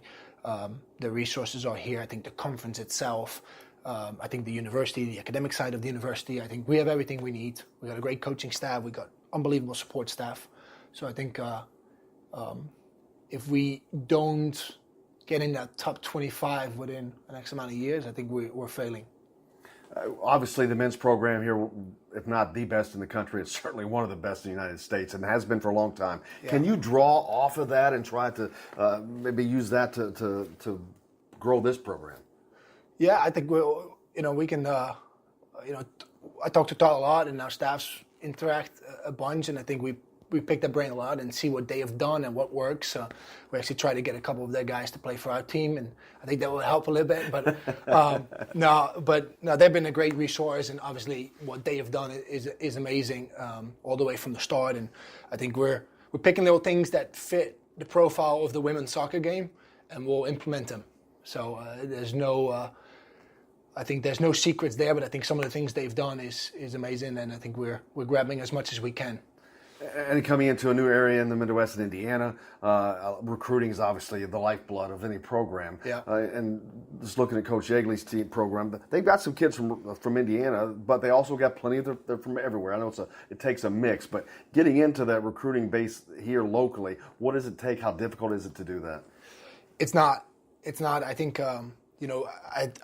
the resources are here. I think the conference itself. I think the university, the academic side of the university, I think we have everything we need. We got a great coaching staff. We got unbelievable support staff. So I think if we don't get in that top 25 within an X amount of years, I think we're failing. Obviously, the men's program here, if not the best in the country, it's certainly one of the best in the United States and has been for a long time. Yeah. Can you draw off of that and try to maybe use that to grow this program? Yeah, I think we can. I talk to Todd a lot, and our staffs interact a bunch, and I think we pick their brain a lot and see what they have done and what works. We actually try to get a couple of their guys to play for our team, and I think that will help a little bit. But no, they've been a great resource, and obviously what they have done is amazing all the way from the start. And I think we're picking little things that fit the profile of the women's soccer game, and we'll implement them. So there's no. I think there's no secrets there, but I think some of the things they've done is amazing, and I think we're grabbing as much as we can. And coming into a new area in the Midwest in Indiana, recruiting is obviously the lifeblood of any program. Yeah. And just looking at Coach Yeagley's team program, they've got some kids from Indiana, but they also got plenty they're from everywhere. I know it takes a mix, but getting into that recruiting base here locally, what does it take? How difficult is it to do that? It's not. I think.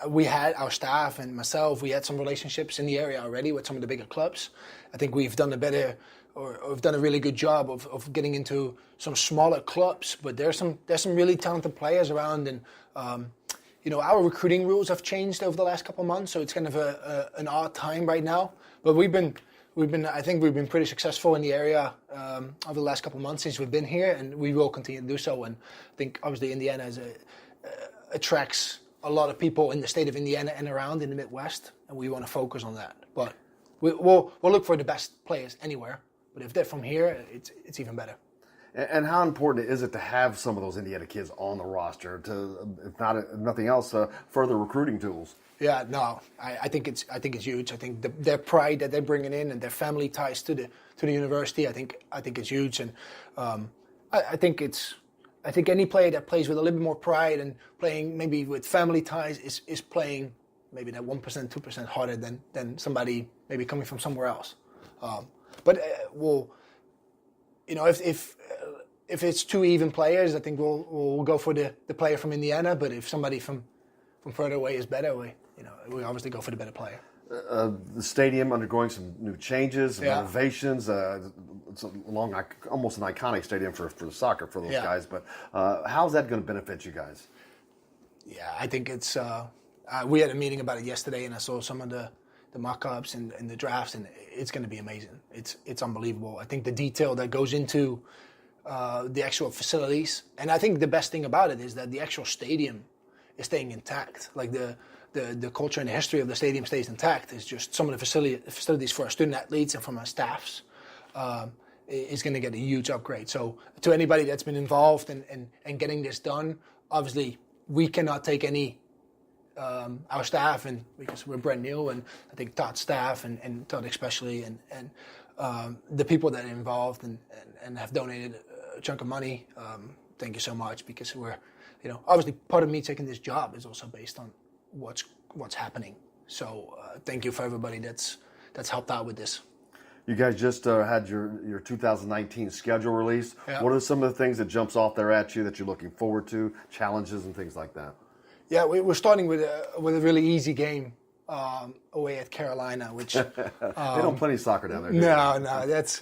We had our staff and myself, we had some relationships in the area already with some of the bigger clubs. I think we've done we've done a really good job of getting into some smaller clubs, but there's some really talented players around, and our recruiting rules have changed over the last couple of months, so it's kind of an odd time right now. But I think we've been pretty successful in the area over the last couple of months since we've been here, and we will continue to do so. And I think obviously Indiana attracts a lot of people in the state of Indiana and around in the Midwest, and we want to focus on that. But we'll look for the best players anywhere. But if they're from here, it's even better. And how important is it to have some of those Indiana kids on the roster to, if nothing else, further recruiting tools? Yeah, no, I think it's huge. I think their pride that they're bringing in and their family ties to the university, I think it's huge, and I think any player that plays with a little bit more pride and playing maybe with family ties is playing maybe that 1%, 2% harder than somebody maybe coming from somewhere else. If it's two even players, I think we'll go for the player from Indiana. But if somebody from further away is better, we obviously go for the better player. The stadium undergoing some new changes, renovations. It's almost an iconic stadium for the soccer for those guys. But how's that going to benefit you guys? Yeah, I think it's. We had a meeting about it yesterday, and I saw some of the mock-ups and the drafts, and it's going to be amazing. It's unbelievable. I think the detail that goes into the actual facilities, and I think the best thing about it is that the actual stadium is staying intact. Like the culture and the history of the stadium stays intact. It's just some of the facilities for our student athletes and from our staffs is going to get a huge upgrade. So to anybody that's been involved in getting this done, obviously we cannot take any our staff, and because we're brand new, and I think Todd's staff and Todd especially, and the people that are involved and have donated a chunk of money. Thank you so much, because we're, obviously part of me taking this job is also based on what's happening. So thank you for everybody that's helped out with this. You guys just had your 2019 schedule released. Yeah. What are some of the things that jumps off there at you that you're looking forward to, challenges and things like that? Yeah, we're starting with a really easy game away at Carolina, which They don't play any soccer down there. No, that's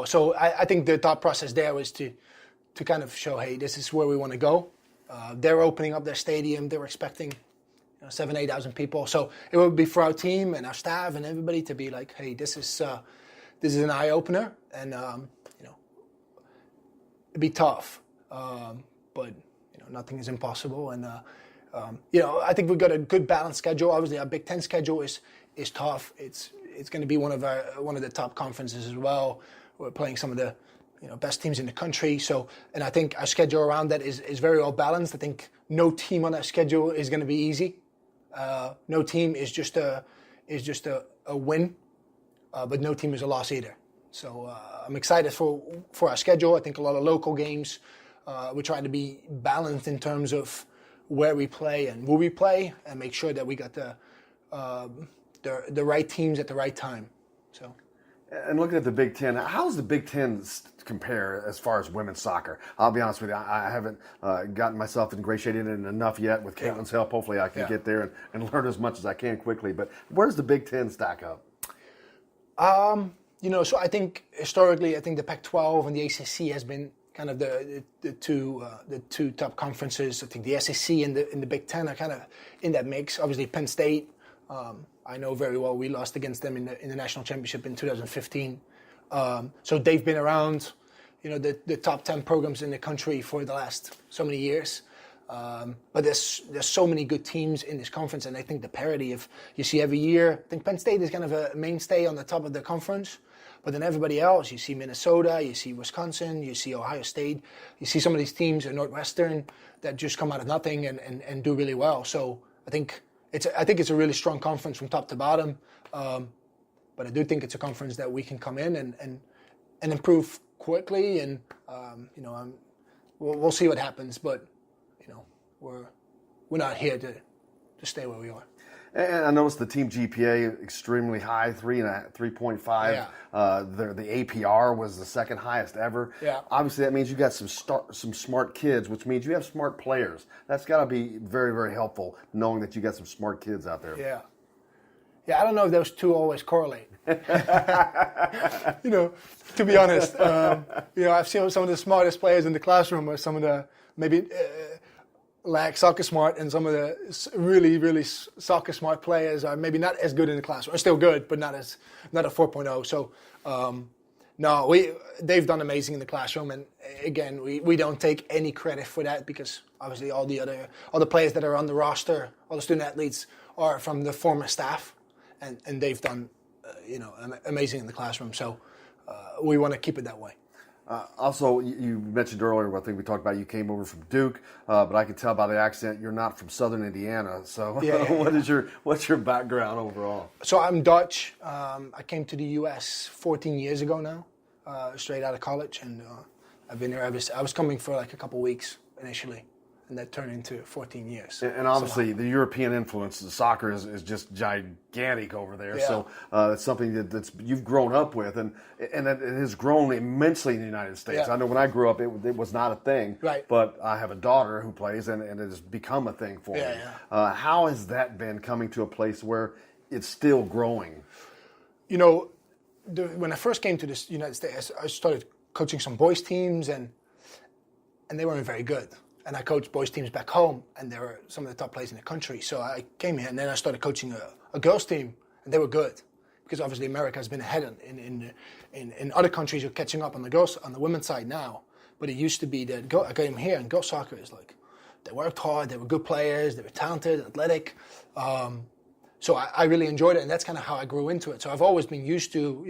So I think the thought process there was to kind of show, hey, this is where we want to go. They're opening up their stadium. They were expecting 7,000, 8,000 people. So it would be for our team and our staff and everybody to be like, hey, this is an eye opener, and it'd be tough, but nothing is impossible. And I think we've got a good balanced schedule. Obviously, our Big Ten schedule is tough. It's going to be one of the top conferences as well. We're playing some of the best teams in the country. So, and I think our schedule around that is very well balanced. I think no team on that schedule is going to be easy. No team is just a win, but no team is a loss either. So I'm excited for our schedule. I think a lot of local games. We're trying to be balanced in terms of where we play and who we play, and make sure that we got the right teams at the right time. So. And looking at the Big Ten, how does the Big Ten compare as far as women's soccer? I'll be honest with you, I haven't gotten myself ingratiated in enough yet. With Caitlin's help, hopefully I can get there and learn as much as I can quickly. But where does the Big Ten stack up? So I think historically, I think the Pac-12 and the ACC has been kind of the two top conferences. I think the SEC and the Big Ten are kind of in that mix. Obviously, Penn State. I know very well we lost against them in the national championship in 2015. So they've been around, the top 10 programs in the country for the last so many years. But there's so many good teams in this conference, and I think the parity of you see every year. I think Penn State is kind of a mainstay on the top of the conference, but then everybody else, you see Minnesota, you see Wisconsin, you see Ohio State, you see some of these teams in Northwestern that just come out of nothing and do really well. So I think it's a really strong conference from top to bottom, but I do think it's a conference that we can come in and improve quickly, and we'll see what happens, but we're not here to stay where we are. And I noticed the team GPA extremely high, 3.5. Yeah. The APR was the second highest ever. Yeah. Obviously, that means you got some smart kids, which means you have smart players. That's got to be very, very helpful, knowing that you got some smart kids out there. Yeah. Yeah, I don't know if those two always correlate. To be honest, I've seen some of the smartest players in the classroom are some of the maybe lack soccer smart, and some of the really, really soccer smart players are maybe not as good in the classroom. Are still good, but not a 4.0. So, they've done amazing in the classroom, and again, we don't take any credit for that, because obviously all the players that are on the roster, all the student athletes are from the former staff, and they've done amazing in the classroom. So we want to keep it that way. Also, you mentioned earlier, I think we talked about you came over from Duke, but I can tell by the accent you're not from Southern Indiana. So, what's your background overall? So I'm Dutch. I came to the U.S. 14 years ago now, straight out of college, and I've been here ever since. I was coming for like a couple weeks initially, and that turned into 14 years. And obviously, the European influence, the soccer is just gigantic over there. Yeah. So it's something that's you've grown up with, and it has grown immensely in the United States. Yeah. I know when I grew up, it was not a thing. Right. But I have a daughter who plays, and it has become a thing for me. Yeah. How has that been, coming to a place where it's still growing? When I first came to the United States, I started coaching some boys teams, and they weren't very good. And I coached boys teams back home, and they were some of the top players in the country. So I came here, and then I started coaching a girls team, and they were good, because obviously America has been ahead in other countries are catching up on the women's side now. But it used to be that I came here, and girls soccer is like, they worked hard, they were good players, they were talented, athletic. So I really enjoyed it, and that's kind of how I grew into it. So I've always been used to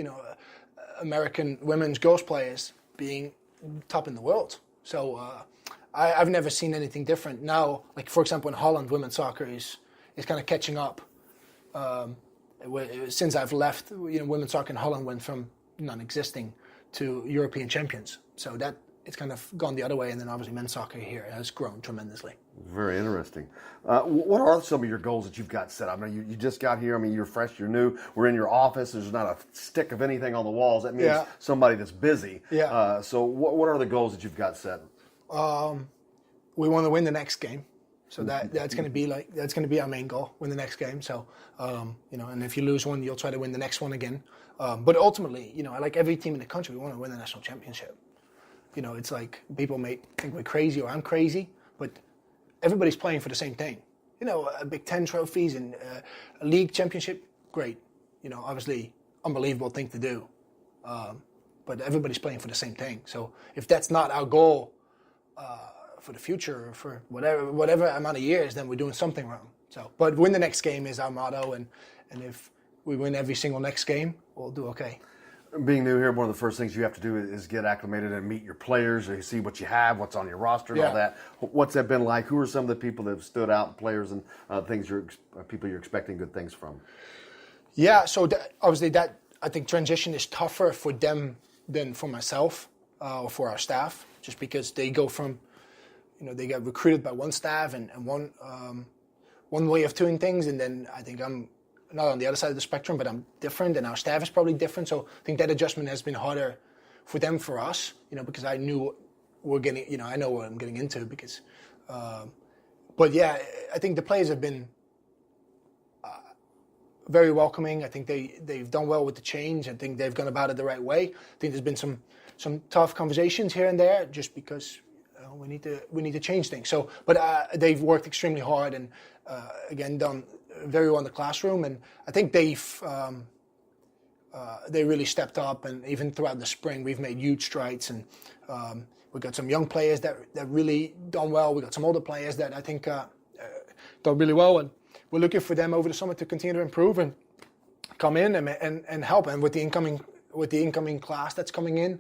American women's girls players being top in the world. So I've never seen anything different. Now, like for example, in Holland, women's soccer is kind of catching up. Since I've left, women's soccer in Holland went from non-existing to European champions. So that it's kind of gone the other way, and then obviously men's soccer here has grown tremendously. Very interesting. What are some of your goals that you've got set up? I mean, you just got here. I mean, you're fresh, you're new. We're in your office. There's not a stick of anything on the walls. That means somebody that's busy. Yeah. So what are the goals that you've got set? We want to win the next game. So that's going to be our main goal, win the next game. So and if you lose one, you'll try to win the next one again. But ultimately, like every team in the country, we want to win the national championship. It's like people may think we're crazy or I'm crazy, but everybody's playing for the same thing. A Big Ten trophies and a league championship, great. Obviously, unbelievable thing to do. But everybody's playing for the same thing. So if that's not our goal for the future or for whatever amount of years, then we're doing something wrong. So, but win the next game is our motto, and if we win every single next game, we'll do okay. Being new here, one of the first things you have to do is get acclimated and meet your players, or you see what you have, what's on your roster, and all that. What's that been like? Who are some of the people that have stood out, players and people you're expecting good things from? Yeah, so obviously I think transition is tougher for them than for myself or for our staff, just because they go from, they get recruited by one staff and one way of doing things, and then I think I'm not on the other side of the spectrum, but I'm different, and our staff is probably different. So I think that adjustment has been harder for them, for us, because I knew I know what I'm getting into. Because, but yeah, I think the players have been very welcoming. I think they've done well with the change. I think they've gone about it the right way. I think there's been some tough conversations here and there, just because we need to change things. So, but they've worked extremely hard and again done very well in the classroom, and I think they really stepped up. And even throughout the spring, we've made huge strides, and we've got some young players that really done well. We got some older players that I think done really well, and we're looking for them over the summer to continue to improve and come in and help. And with the incoming class that's coming in,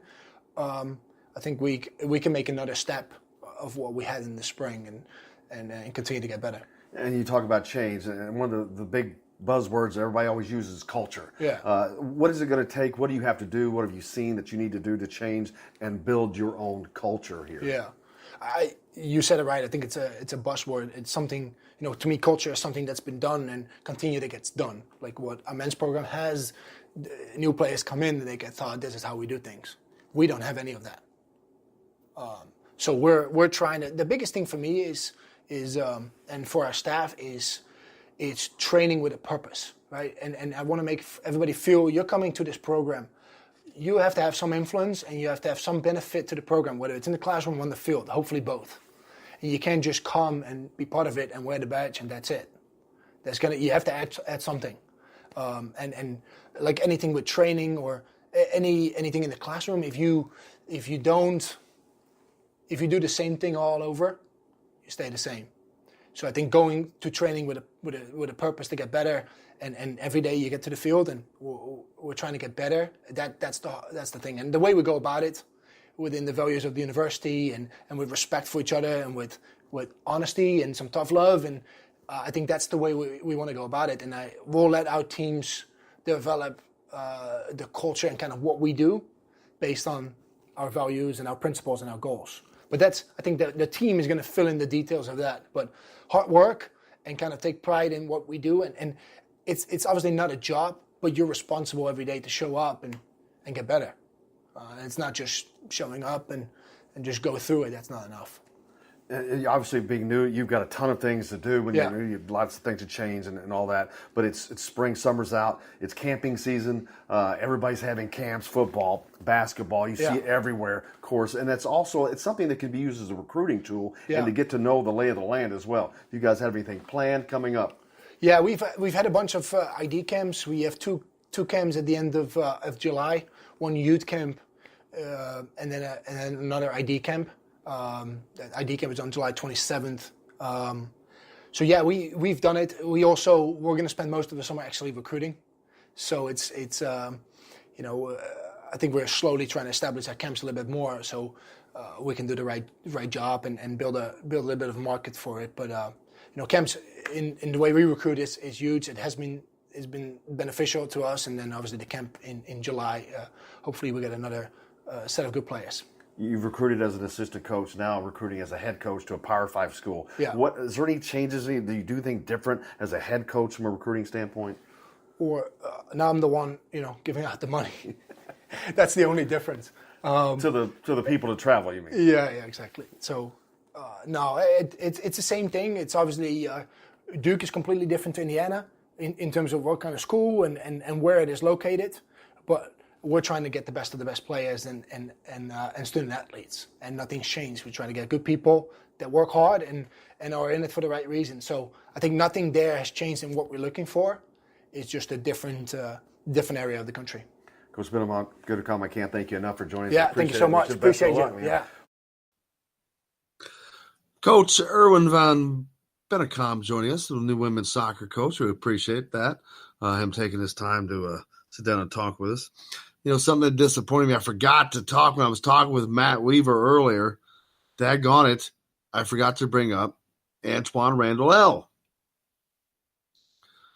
I think we can make another step of what we had in the spring and continue to get better. And you talk about change, and one of the big buzzwords that everybody always uses is culture. Yeah. What is it going to take? What do you have to do? What have you seen that you need to do to change and build your own culture here? Yeah. You said it right. I think it's a buzzword. It's something, to me, culture is something that's been done and continue that gets done. Like what our men's program has, new players come in and they get taught this is how we do things. We don't have any of that. So we're trying to. The biggest thing for me is and for our staff is training with a purpose, right? And I want to make everybody feel you're coming to this program. You have to have some influence and you have to have some benefit to the program, whether it's in the classroom or on the field, hopefully both. And you can't just come and be part of it and wear the badge and that's it. You have to add something. And like anything with training or anything in the classroom, if you do the same thing all over, you stay the same. So I think going to training with a purpose to get better, and every day you get to the field and we're trying to get better. That's the thing. And the way we go about it, within the values of the university and with respect for each other and with honesty and some tough love, and I think that's the way we want to go about it. And we'll let our teams develop the culture and kind of what we do based on our values and our principles and our goals. But I think the team is going to fill in the details of that. But hard work and kind of take pride in what we do. And it's obviously not a job, but you're responsible every day to show up and get better. It's not just showing up and just go through it. That's not enough. Obviously, being new, you've got a ton of things to do when you're new. You have lots of things to change and all that. But it's spring, summer's out. It's camping season. Everybody's having camps, football, basketball. You see it everywhere, of course. And it's something that can be used as a recruiting tool and to get to know the lay of the land as well. You guys have anything planned coming up? Yeah, we've had a bunch of ID camps. We have two camps at the end of July. One youth camp and then another ID camp. That ID camp is on July 27th. So yeah, we've done it. We're going to spend most of the summer actually recruiting. So it's I think we're slowly trying to establish our camps a little bit more so we can do the right job and build a little bit of a market for it. But camps in the way we recruit is huge. It's been beneficial to us, and then obviously the camp in July. Hopefully we get another set of good players. You've recruited as an assistant coach, now recruiting as a head coach to a Power 5 school. Yeah. Is there any changes? Do you do anything different as a head coach from a recruiting standpoint? Or now I'm the one, giving out the money. That's the only difference. To the people to travel, you mean? Yeah, exactly. So No, it's the same thing. It's obviously Duke is completely different to Indiana in terms of what kind of school and where it is located. But we're trying to get the best of the best players and student athletes, and nothing's changed. We're trying to get good people that work hard and are in it for the right reason. So I think nothing there has changed in what we're looking for. It's just a different area of the country. Coach Benamont, good to come. I can't thank you enough for joining us. Yeah, thank you so much. Appreciate you. Yeah. Coach Erwin van Bennekom joining us, the new women's soccer coach. We appreciate that, him taking his time to sit down and talk with us. You know, something that disappointed me, I forgot to talk when I was talking with Matt Weaver earlier. Daggone it, I forgot to bring up Antwaan Randle El.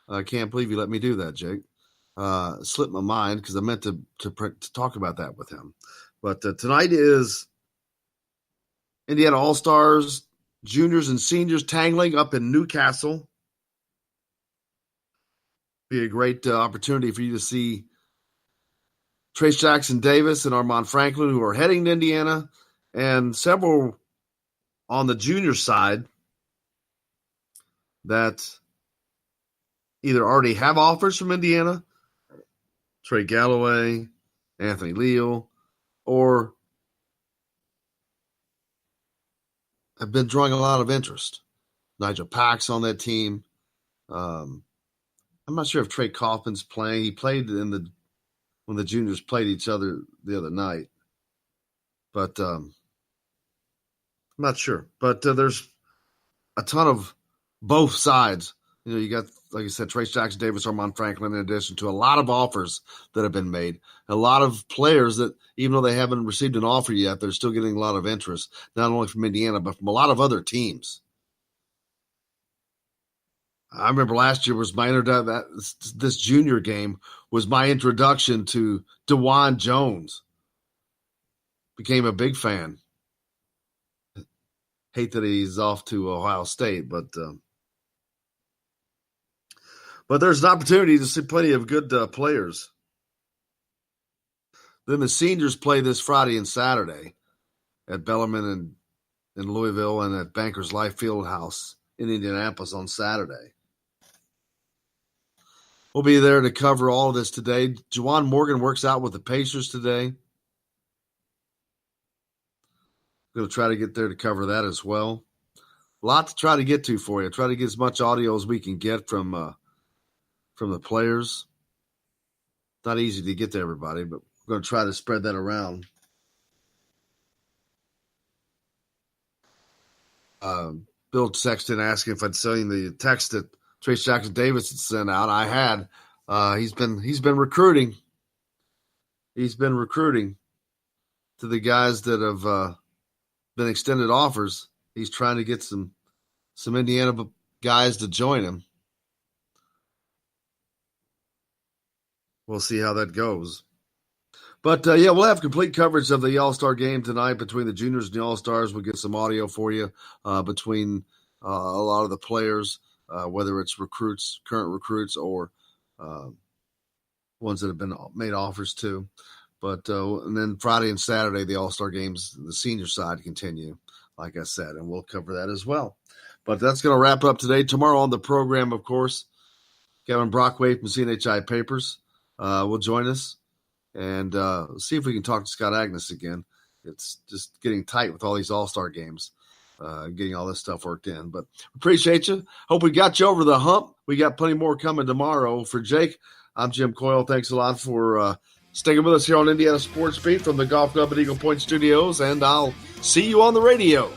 I can't believe you let me do that, Jake. Slipped my mind because I meant to talk about that with him. But tonight is Indiana All-Stars, juniors and seniors tangling up in Newcastle. Be a great opportunity for you to see Trace Jackson Davis and Armaan Franklin, who are heading to Indiana, and several on the junior side that either already have offers from Indiana, Trey Galloway, Anthony Leal, or have been drawing a lot of interest. Nigel Pack's on that team. I'm not sure if Trey Kaufman's playing. He played when the juniors played each other the other night. But I'm not sure. But there's a ton of both sides. You know, you got, like I said, Trace Jackson Davis, Armaan Franklin, in addition to a lot of offers that have been made. A lot of players that, even though they haven't received an offer yet, they're still getting a lot of interest, not only from Indiana, but from a lot of other teams. I remember last year was this junior game was my introduction to DeJuan Jones. Became a big fan. Hate that he's off to Ohio State, but there's an opportunity to see plenty of good players. Then the seniors play this Friday and Saturday at Bellarmine in Louisville and at Bankers Life Fieldhouse in Indianapolis on Saturday. We'll be there to cover all of this today. Juwan Morgan works out with the Pacers today. Going to try to get there to cover that as well. A lot to try to get to for you. Try to get as much audio as we can get from the players. Not easy to get to everybody, but we're going to try to spread that around. Bill Sexton asking if I'd seen the text that Trace Jackson Davis had sent out. I had. He's been recruiting. He's been recruiting to the guys that have been extended offers. He's trying to get some Indiana guys to join him. We'll see how that goes. But, we'll have complete coverage of the All-Star game tonight between the juniors and the All-Stars. We'll get some audio for you between a lot of the players, whether it's recruits, current recruits, or ones that have been made offers to. But and then Friday and Saturday, the All-Star games, the senior side continue, like I said, and we'll cover that as well. But that's going to wrap up today. Tomorrow on the program, of course, Kevin Brockway from CNHI Papers will join us. And see if we can talk to Scott Agnes again. It's just getting tight with all these All-Star games, getting all this stuff worked in. But appreciate you. Hope we got you over the hump. We got plenty more coming tomorrow. For Jake, I'm Jim Coyle. Thanks a lot for sticking with us here on Indiana Sports Beat from the Golf Club at Eagle Point Studios. And I'll see you on the radio.